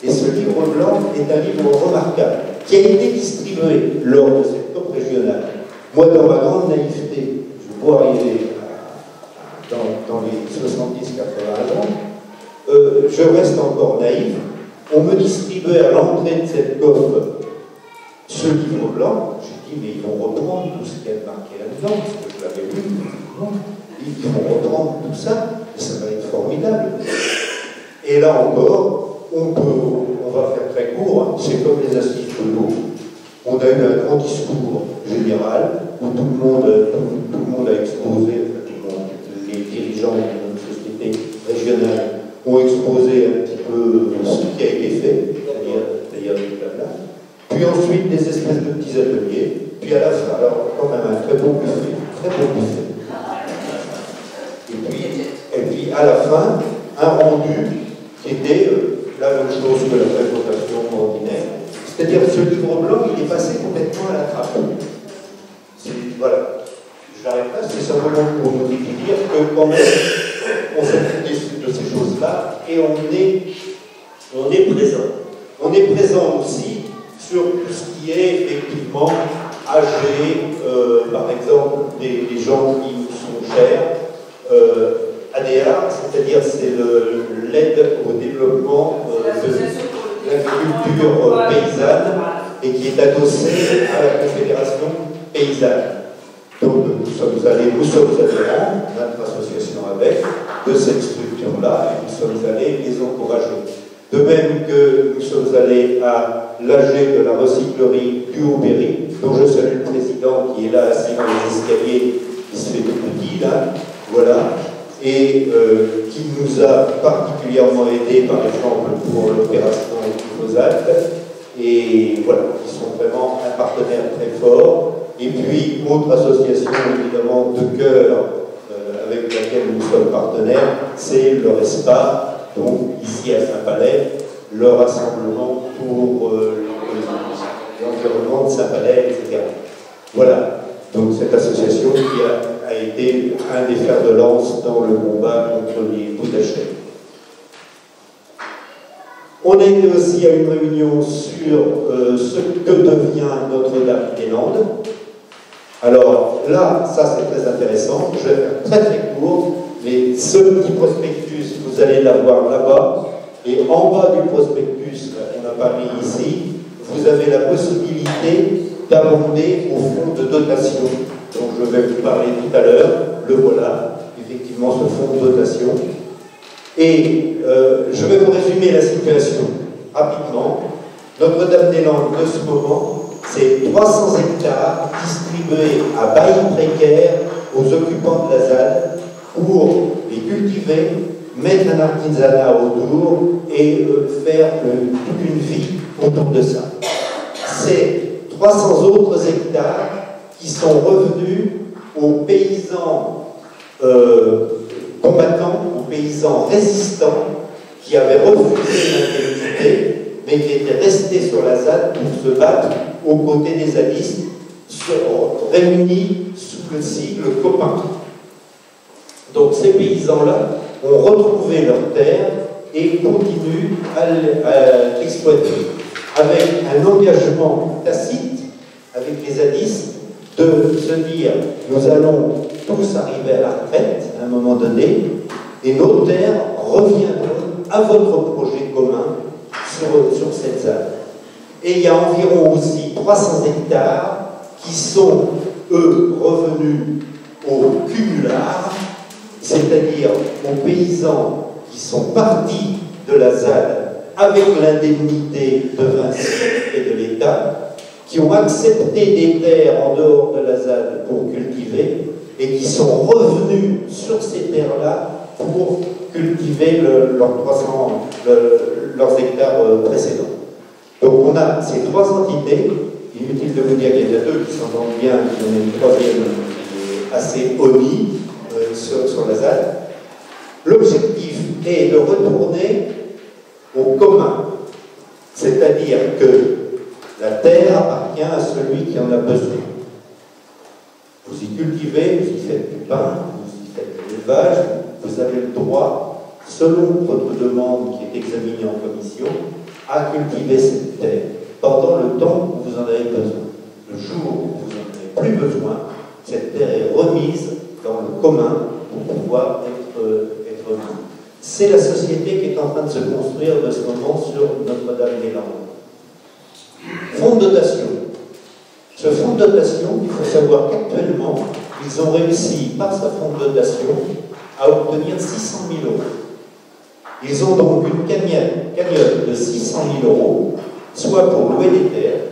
et ce livre blanc est un livre remarquable, qui a été distribué lors de cette COP régionale. Moi, dans ma grande naïveté, je vois arriver dans les 70-80 ans, je reste encore naïf. On me distribuait à l'entrée de cette COP ce livre blanc. J'ai dit, mais ils vont reprendre tout ce qui est marqué là-dedans, parce que je l'avais lu. Ils vont reprendre tout ça, et ça va être formidable. Et là encore, on va faire très court, hein, c'est comme les assises de l'eau. On a eu un grand discours général où tout le monde a exposé, les dirigeants de notre société régionale ont exposé un petit peu ce qui a été fait, c'est-à-dire du blabla. Puis ensuite des espèces de petits ateliers, puis à la fin, alors quand même un très beau buffet, Et puis à la fin, un rendu qui était la même chose que la présentation ordinaire. C'est-à-dire que ce livre blanc, il est passé complètement à la trappe. Voilà. J'arrête là, c'est simplement pour nous dire que quand même, on s'occupe de ces choses-là et on est présent. On est présent aussi sur tout ce qui est effectivement âgé, par exemple, des gens qui nous sont chers, ADA, c'est-à-dire c'est l'aide au développement de l'agriculture paysanne et qui est adossée à la Confédération paysanne. Donc nous sommes adhérents, notre association avec, de cette structure-là, et nous sommes allés les encourager. De même que nous sommes allés à l'AG de la recyclerie du Haut-Berry, dont je salue le président qui est là assis dans les escaliers, qui se fait tout petit là, voilà, et qui nous a particulièrement aidés, par exemple, pour l'opération glyphosate, et voilà, ils sont vraiment un partenaire très fort. Et puis, autre association, évidemment, de cœur avec laquelle nous sommes partenaires, c'est le RESPA, donc ici à Saint-Palais, le rassemblement pour l'environnement de Saint-Palais, etc. Voilà, donc cette association qui a été un des fers de lance dans le combat contre les potagers. On a été aussi à une réunion sur ce que devient Notre-Dame-des-Landes. Alors là, ça c'est très intéressant, je vais faire très très court. mais ce petit prospectus, vous allez l'avoir là-bas, et en bas du prospectus, on n'a pas mis ici, vous avez la possibilité d'abonder au fonds de dotation, dont je vais vous parler tout à l'heure. Le voilà, effectivement, ce fonds de dotation. Et je vais vous résumer la situation rapidement. Notre-Dame-des-Landes, de ce moment, c'est 300 hectares distribués à bail précaire aux occupants de la ZAD pour les cultiver, mettre un artisanat autour et faire toute une vie autour de ça. C'est 300 autres hectares qui sont revenus aux paysans combattants, aux paysans résistants qui avaient refusé l'indemnité, mais qui étaient restés sur la ZAD pour se battre aux côtés des zadistes, réunis sous le sigle Copain. Donc ces paysans-là ont retrouvé leur terre et continuent à l'exploiter, avec un engagement tacite avec les zadistes de se dire nous allons tous arriver à la retraite à un moment donné et nos terres reviendront à votre projet commun sur cette ZAD. Et il y a environ aussi 300 hectares qui sont, eux, revenus aux cumulards, c'est-à-dire aux paysans qui sont partis de la ZAD avec l'indemnité de Vinci et de l'État, qui ont accepté des terres en dehors de la ZAD pour cultiver et qui sont revenus sur ces terres-là pour cultiver leurs hectares précédents. Donc on a ces trois entités. Inutile de vous dire qu'il y en a deux qui s'entendent bien, il y en a une troisième qui est assez honnie sur la ZAD. L'objectif est de retourner au commun, c'est-à-dire que la terre appartient à celui qui en a besoin. Vous y cultivez, vous y faites du pain, vous y faites de l'élevage, vous avez le droit, selon votre demande qui est examinée en commission, à cultiver cette terre pendant le temps où vous en avez besoin. Le jour où vous n'en avez plus besoin, cette terre est remise dans le commun pour pouvoir être mise. C'est la société qui est en train de se construire de ce moment sur Notre-Dame-des-Landes. Fonds de dotation. Ce fonds de dotation, il faut savoir qu'actuellement, ils ont réussi, par ce fonds de dotation, à obtenir 600 000 euros. Ils ont donc une cagnotte de 600 000 euros, soit pour louer des terres,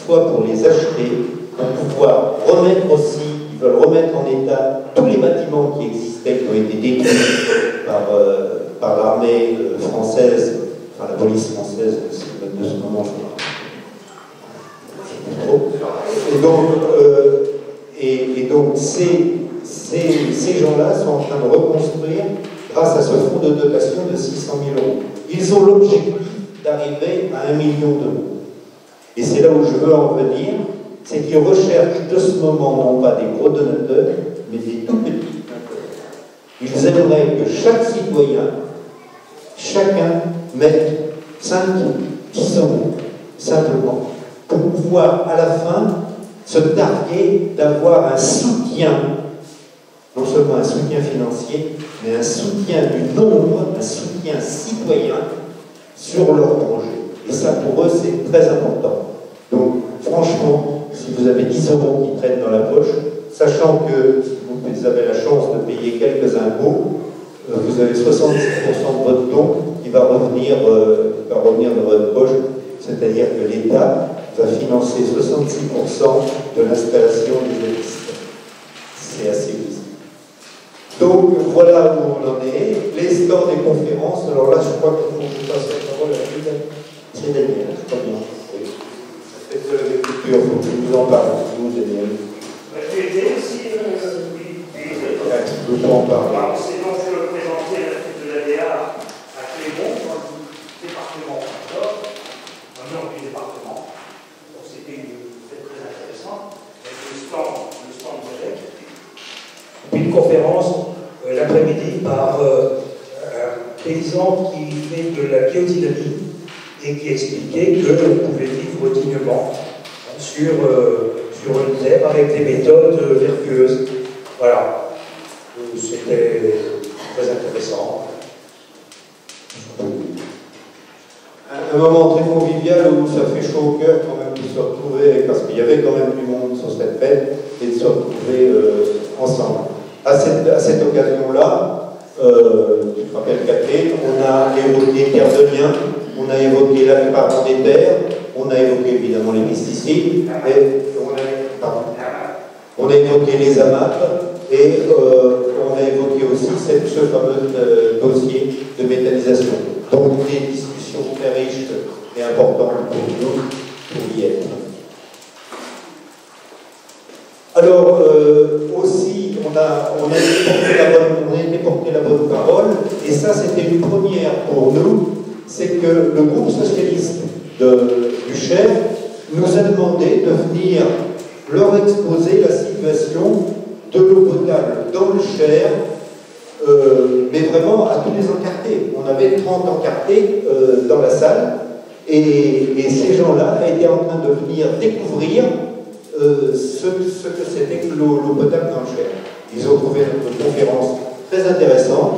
soit pour les acheter, pour pouvoir remettre aussi, ils veulent remettre en état tous les bâtiments qui existaient, qui ont été détruits par l'armée française, enfin la police française, de ce moment, je crois. Et donc ces gens-là sont en train de reconstruire grâce à ce fonds de dotation de 600 000 euros. Ils ont l'objectif d'arriver à 1 million d'euros. Et c'est là où je veux en venir, c'est qu'ils recherchent de ce moment non pas des gros donateurs, mais des tout petits donateurs. Ils aimeraient que chaque citoyen, chacun mette 5, 10 euros, simplement, pour pouvoir à la fin se targuer d'avoir un soutien, non seulement un soutien financier, mais un soutien du nombre, un soutien citoyen sur leur projet. Et ça, pour eux, c'est très important. Donc, franchement, si vous avez 10 euros qui traînent dans la poche, sachant que vous avez la chance de payer quelques impôts, vous avez 66% de votre don qui va revenir dans votre poche, c'est-à-dire que l'État va financer 66% de l'installation des établissements. C'est assez visible. Donc voilà où on en est. Les stands des conférences, alors là je crois qu'il faut que je passe la parole à Daniel. C'est Daniel, je crois bien. Oui. Faites de l'agriculture, il faut que je vous en parle. Vous, Daniel. Je vais aider aussi. Je peux en parler. C'est donc je vais présenter la fête de l'ADA à Clément, dans le département Nord, dans le nord du département. Donc c'était une fête très intéressante, avec le stand de l'EC. Une conférence l'après-midi par un paysan qui fait de la biodynamie et qui expliquait qu'on pouvait vivre dignement sur une terre avec des méthodes vertueuses. Voilà. C'était très intéressant. Un moment très convivial où ça fait chaud au cœur quand même de se retrouver, parce qu'il y avait quand même du monde sur cette fête, et de se retrouver ensemble. À cette occasion-là, tu te rappelles Catherine, on a évoqué Terre de Liens, on a évoqué la réparation des terres, on a évoqué évidemment les pesticides, et on a évoqué les AMAP, et on a évoqué aussi ce fameux dossier de méthanisation. Donc des discussions très riches et importantes pour nous, pour y être. Alors, aussi, on a été porté la bonne parole, et ça c'était une première pour nous, c'est que le groupe socialiste du Cher nous a demandé de venir leur exposer la situation de l'eau potable dans le Cher, mais vraiment à tous les encartés. On avait 30 encartés dans la salle, et ces gens-là étaient en train de venir découvrir ce que c'était que l'eau potable dans le Cher. Ils ont trouvé notre conférence très intéressante,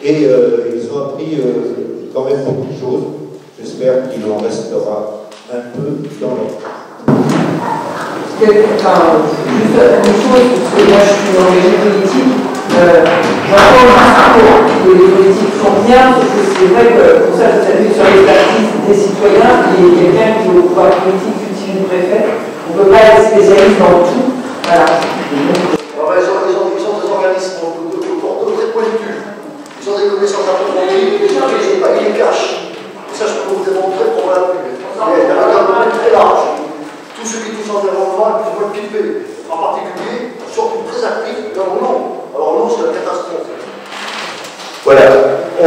et ils ont appris quand même beaucoup de choses. J'espère qu'il en restera un peu dans leur temps. Juste une chose, parce que moi je suis engagé politique, j'entends le discours que les politiques font bien, parce que c'est vrai que pour ça je salue sur l'expertise des citoyens, il y a quelqu'un qui au pouvoir politique utile du préfet, on ne peut pas être spécialiste dans tout. Voilà. Alors, ils ont des organismes de très pointus, ils ont des connaissances approfondies, ils les cachent. Et ça je peux vous démontrer pour l'appui. Il y a un domaine très large. Tout ce qui touche l'environnement est plus ou moins pipé. En particulier, surtout très actifs, alors non, c'est la catastrophe. Voilà, on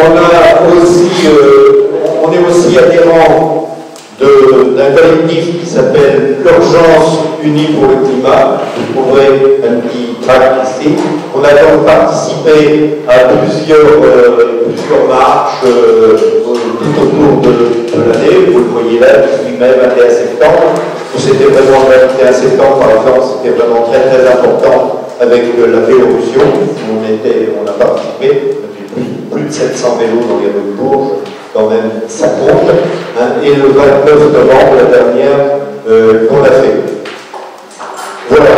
est aussi adhérent d'un collectif qui s'appelle l'Urgence Unie pour le Climat. Vous trouverez un petit tract ici. On a donc participé à plusieurs marches tout autour de l'année. Vous le voyez là, 18 mai, 21 septembre. C'était vraiment le 21 septembre, par exemple, c'était vraiment très très important avec la Vélorussion. On a participé, plus de 700 vélos dans les rues de Bourges, quand même, ça compte. Hein, et le 29 novembre, la dernière qu'on a fait. Voilà,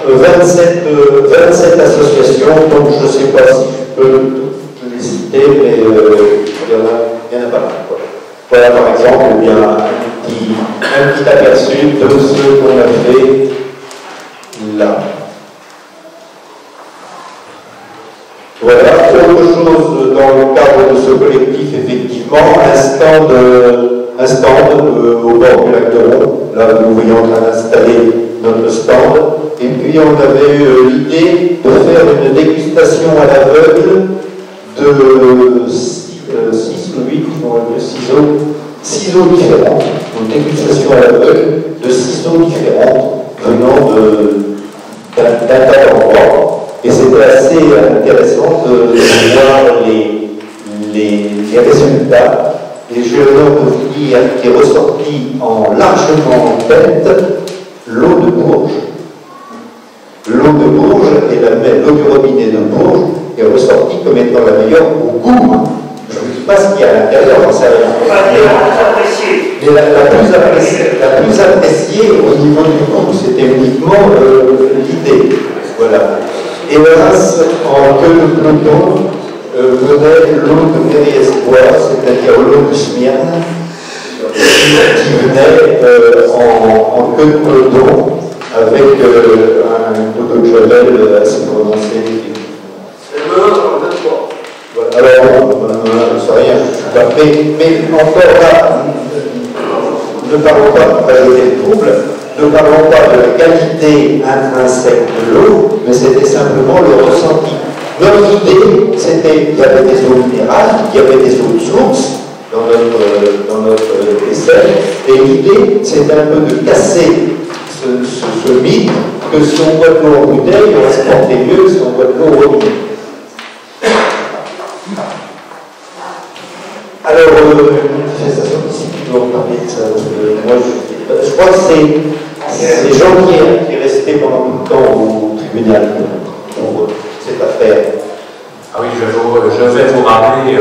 27 associations, donc je ne sais pas si je peux toutes les citer, mais il y en a pas mal. Voilà, par exemple, bien, un petit aperçu de ce qu'on a fait là. Voilà, autre chose dans le cadre de ce collectif, effectivement, un stand au bord du lac de Ron. Là, nous voyez en train d'installer notre stand. Et puis, on avait eu l'idée de faire une dégustation à l'aveugle de 6 ou 8 ciseaux différents, une dégustation à l'aveugle de ciseaux différents venant d'un tas d'endroits. Et c'était assez intéressant de voir les résultats. Et j'ai l'honneur de vous dire qu'il est ressorti en largement tête l'eau de Bourges. L'eau de Bourges et l'eau du robinet de Bourges est ressortie comme étant la meilleure au goût. Je ne dis pas ce qu'il y a à l'intérieur, j'en sais rien. Mais la plus appréciée au niveau du goût, c'était uniquement l'idée. Voilà. Hélas, en queue de peloton, venait l'eau de Méry-Espoir, c'est-à-dire l'eau de Smyrne, qui venait en queue de peloton, avec un taux de javel assez prononcé. Alors, je ne sais rien, je suis pas fait, mais encore là, ne parlons pas de rajouter le trouble, ne parlons pas de la qualité intrinsèque de l'eau, mais c'était simplement le ressenti. Notre idée, c'était qu'il y avait des eaux minérales, qu'il y avait des eaux de source dans notre essai, et l'idée, c'était un peu de casser ce mythe que si on boit de l'eau en bouteille, on va se porter mieux que si on boit de l'eau au robinet. Alors, une manifestation ici qui doit parler de ça, moi je crois que c'est Jean qui est resté pendant tout le temps au tribunal pour cette affaire. Ah oui, je je vais vous rappeler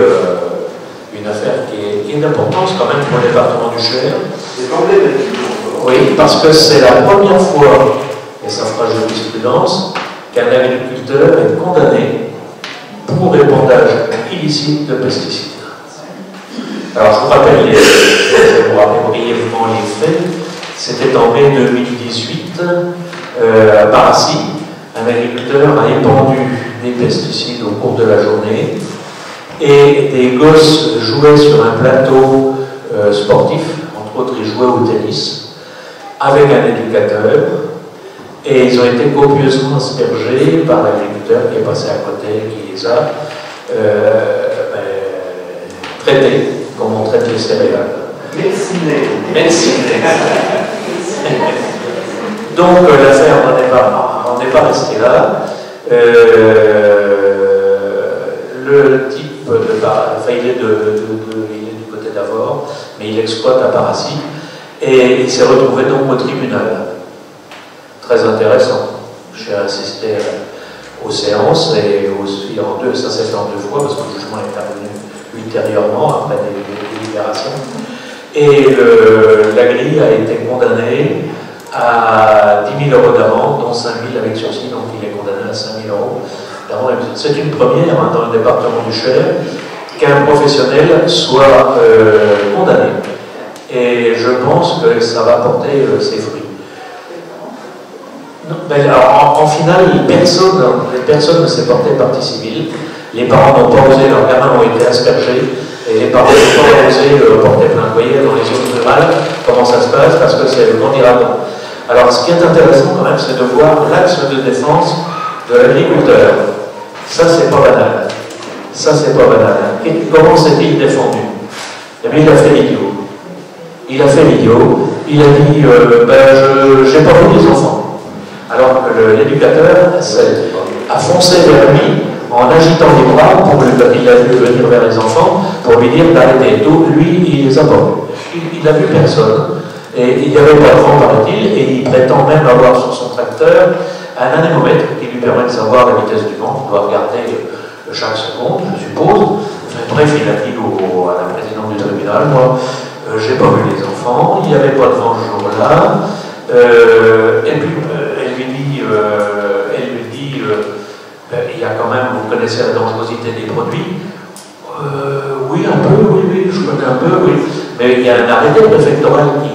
une affaire qui est d'importance quand même pour le département du Cher. Oui, parce que c'est la première fois, et ça fera jurisprudence, qu'un agriculteur est condamné pour épandage illicite de pesticides. Alors je vous rappelle, je vais vous rappeler brièvement les faits. C'était en mai 2018, à Paracy, un agriculteur a épandu des pesticides au cours de la journée et des gosses jouaient sur un plateau sportif, entre autres ils jouaient au tennis, avec un éducateur, et ils ont été copieusement aspergés par l'agriculteur qui est passé à côté, qui les a traités comme on traite les céréales. Médecinés. Donc l'affaire n'en est pas resté là. Le type, il est du côté d'Avord, mais il exploite à Paracy, et il s'est retrouvé donc au tribunal. Très intéressant. J'ai assisté aux séances, et aussi ça s'est fait en 2 fois, parce que le jugement est intervenu ultérieurement, après des délibérations. Et la grille a été condamnée à 10 000 € d'amende, dont 5 000 avec sursis, donc il est condamné à 5 000 €. C'est une première dans le département du Cher qu'un professionnel soit condamné. Et je pense que ça va porter ses fruits. Alors, en finale, personne ne s'est porté partie civile. Les parents n'ont pas osé, leurs gamins ont été aspergés, et les parents n'ont pas osé porter plainte. Vous voyez, dans les zones rurales, comment ça se passe, parce que c'est le grand iradan. Alors, ce qui est intéressant quand même, c'est de voir l'axe de défense de l'agriculteur. Ça, c'est pas banal. Ça, c'est pas banal. Et comment s'est-il défendu? Eh bien, il a fait l'idiot. Il a fait l'idiot. Il a dit, j'ai pas vu les enfants. Alors que l'éducateur a foncé vers lui en agitant les bras pour il a vu venir vers les enfants pour lui dire d'arrêter. Donc lui, il les a pas vus. Il n'a vu personne. Et il n'y avait pas de vent, paraît-il, et il prétend même avoir sur son tracteur un anémomètre qui lui permet de savoir la vitesse du vent. Il doit regarder chaque seconde, je suppose. Enfin, bref, il a dit à la présidente du tribunal, moi, j'ai pas vu les enfants, il n'y avait pas de vent ce jour-là. Et puis, elle lui dit, il y a quand même, vous connaissez la dangerosité des produits. Oui, un peu, oui, je connais un peu, oui. Mais il y a un arrêté préfectoral qui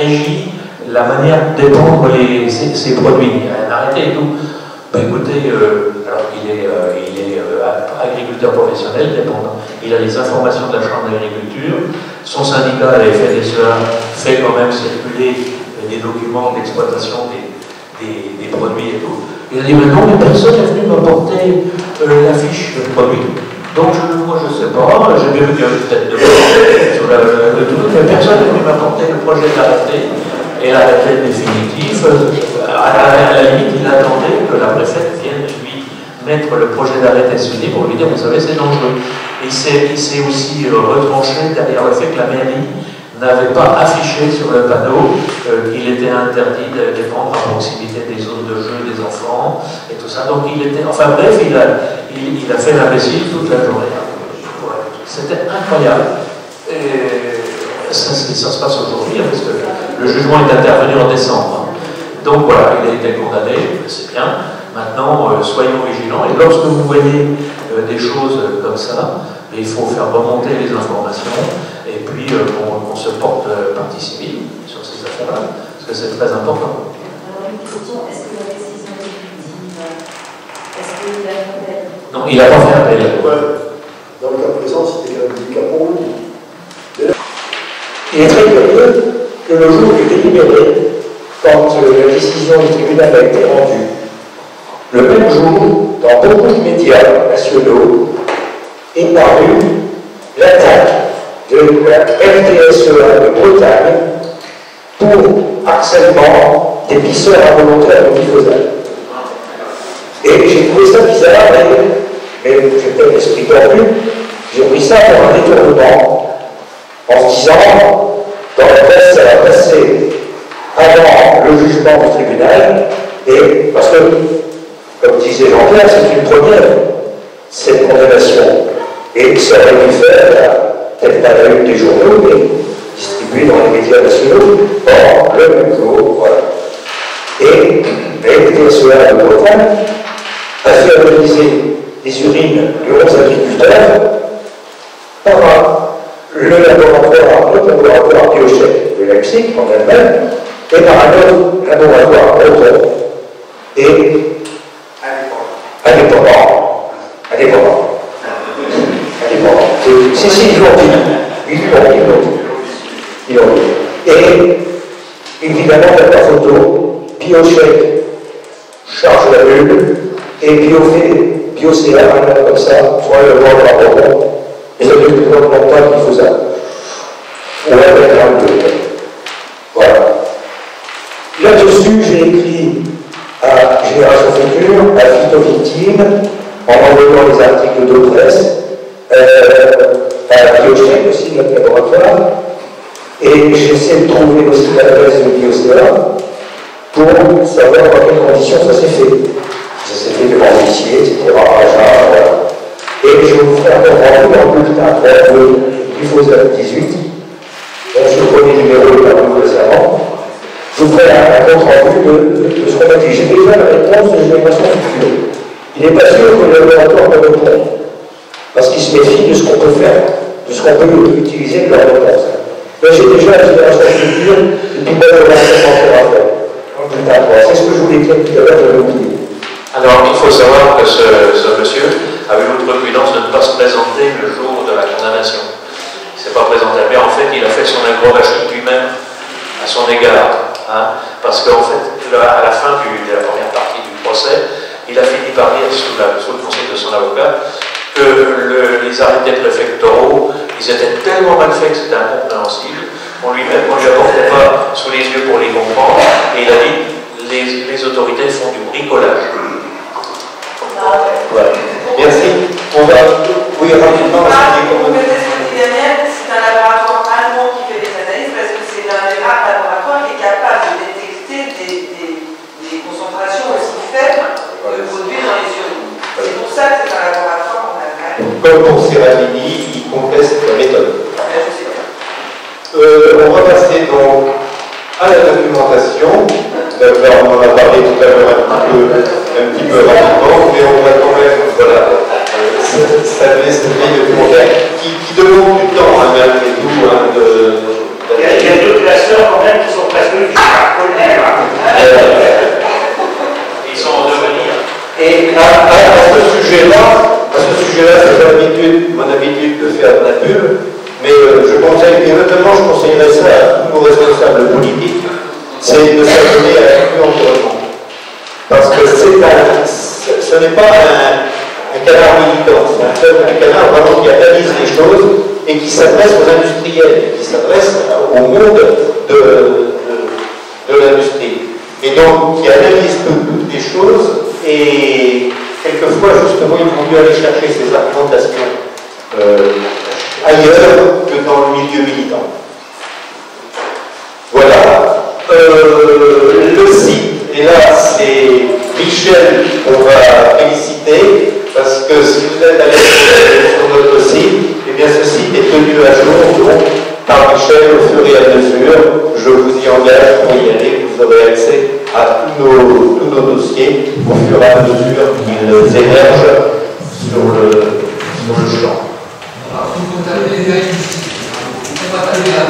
régit la manière d'épandre ces produits. Il y a un arrêté et tout. Écoutez, alors il est agriculteur professionnel, dépendant. Il a les informations de la Chambre d'agriculture. Son syndicat, la FNSEA, fait quand même circuler des documents d'exploitation des produits et tout. Il a dit, mais non, mais personne n'est venu m'apporter la fiche de produit. Donc, moi, je ne sais pas, j'ai bien vu qu'il y avait peut-être sur le tout, mais personne n'est venu m'apporter le projet d'arrêté et l'arrêté définitif. À la limite, il attendait que la préfète vienne lui mettre le projet d'arrêté suivi pour lui dire, vous savez, c'est dangereux. Et il s'est aussi retranché derrière le fait que la mairie n'avait pas affiché sur le panneau qu'il était interdit de dépendre à proximité des zones de jeu des enfants et tout ça. Donc il était, enfin bref, il a fait l'imbécile toute la journée. C'était incroyable. Et ça se passe aujourd'hui, parce que le jugement est intervenu en décembre. Donc voilà, il a été condamné, c'est bien. Maintenant, soyons vigilants. Et lorsque vous voyez des choses comme ça, il faut faire remonter les informations et puis qu'on se porte partie civile sur ces affaires-là, parce que c'est très important. Alors une question, est-ce que la décision définitive, est-ce qu'il a fait appel? Non, il n'a pas fait appel. Ouais. Dans le cas présent, c'était quand même du cas pour lui. Il est très curieux que le jour du délibéré, quand la décision du tribunal a été rendue, le même jour, dans beaucoup de médias nationaux, est parue l'attaque de la FDSEA de Bretagne pour harcèlement des pisseurs involontaires au glyphosate. Et j'ai trouvé ça bizarre, mais j'ai peut-être l'esprit tordu, j'ai pris ça pour un détournement en se disant, dans la presse, ça va passer avant le jugement du tribunal, et parce que, comme disait Jean-Pierre, c'est une première. cette condamnation. Et ça aurait pu faire, peut-être pas la une des journaux, mais distribué dans les médias nationaux, par le même jour, voilà. Et la FDSEA de Bretagne a fait analyser les urines de 11 agriculteurs par le laboratoire Biochek de Leipzig, en Allemagne, et par un autre laboratoire breton, et indépendant. Si, ils l'ont dit. Et évidemment, dans la photo, Biochek charge la bulle, et Biocéa, comme ça, soit le voir par rebond, et ça ne demande pas qu'il faut ça. Ou avec un peu. Voilà. Là-dessus, j'ai écrit à Génération Future, à Phytovictime, en envoyant les articles de presse, à Biochek aussi, notre laboratoire, et j'essaie de trouver aussi l'adresse de Biocéa pour savoir dans quelles conditions ça s'est fait. Ça s'est fait devant l'huissier, etc. Voilà. Et je vous ferai un compte rendu dans le bulletin du Glyphosate 18, dont ce premier numéro est paru récemment. Je vous ferai un compte rendu de ce qu'on a dit. J'ai déjà la réponse de Génération Future. Il n'est pas sûr que le laboratoire me réponde, parce qu'il se méfie de ce qu'on peut faire, de ce qu'on peut utiliser de leur réponse. Mais j'ai déjà la Génération Future, et puis moi, je vais faire à faire. C'est ce que je voulais dire tout à l'heure, j'avais oublié. Alors, il faut savoir que ce monsieur a eu l'outrecuidance de ne pas se présenter le jour de la condamnation. Il ne s'est pas présenté, mais en fait, il a fait son agrorachique lui-même à son égard. Hein, parce qu'en fait, à la fin de la première partie du procès, il a fini par dire, sous le conseil de son avocat, que les arrêtés préfectoraux, ils étaient tellement mal faits que c'était incompréhensible. On lui apportait pas sous les yeux pour les comprendre, et il a dit les autorités font du bricolage. Voilà. Merci. On va. Oui, rapidement. C'est un laboratoire allemand qui fait des analyses parce que c'est l'un des rares laboratoires qui est capable de détecter des concentrations aussi faibles de produits dans les urines. C'est pour ça que c'est un laboratoire en Allemagne. Comme pour Serafini, il conteste la méthode. On va passer donc à la documentation. On en a parlé tout à l'heure un petit peu rapidement, mais on va quand même, voilà, saluer cette vieille documentaire qui demande du temps, hein, malgré tout. Il y a deux classeurs quand même qui sont presque du carbonel. Ils sont en devenir. Et à ce sujet-là, c'est mon habitude de faire de la pub, mais je conseille, et notamment je conseillerais ça à tous nos responsables politiques, c'est de s'abonner à l'environnement. Parce que ce n'est pas un canard militant, c'est un canard vraiment qui analyse les choses et qui s'adresse aux industriels, qui s'adresse au monde de l'industrie. Et donc, qui analyse toutes les choses et quelquefois, justement, il vaut mieux aller chercher ces argumentations ailleurs que dans le milieu militant. Voilà. Le site, et là c'est Michel qu'on va féliciter, parce que si vous êtes allé sur notre site, eh bien ce site est tenu à jour donc, par Michel au fur et à mesure. Je vous y engage pour y aller, vous aurez accès à tous nos dossiers au fur et à mesure qu'ils émergent sur le champ. Alors, vous contactez les on va taper la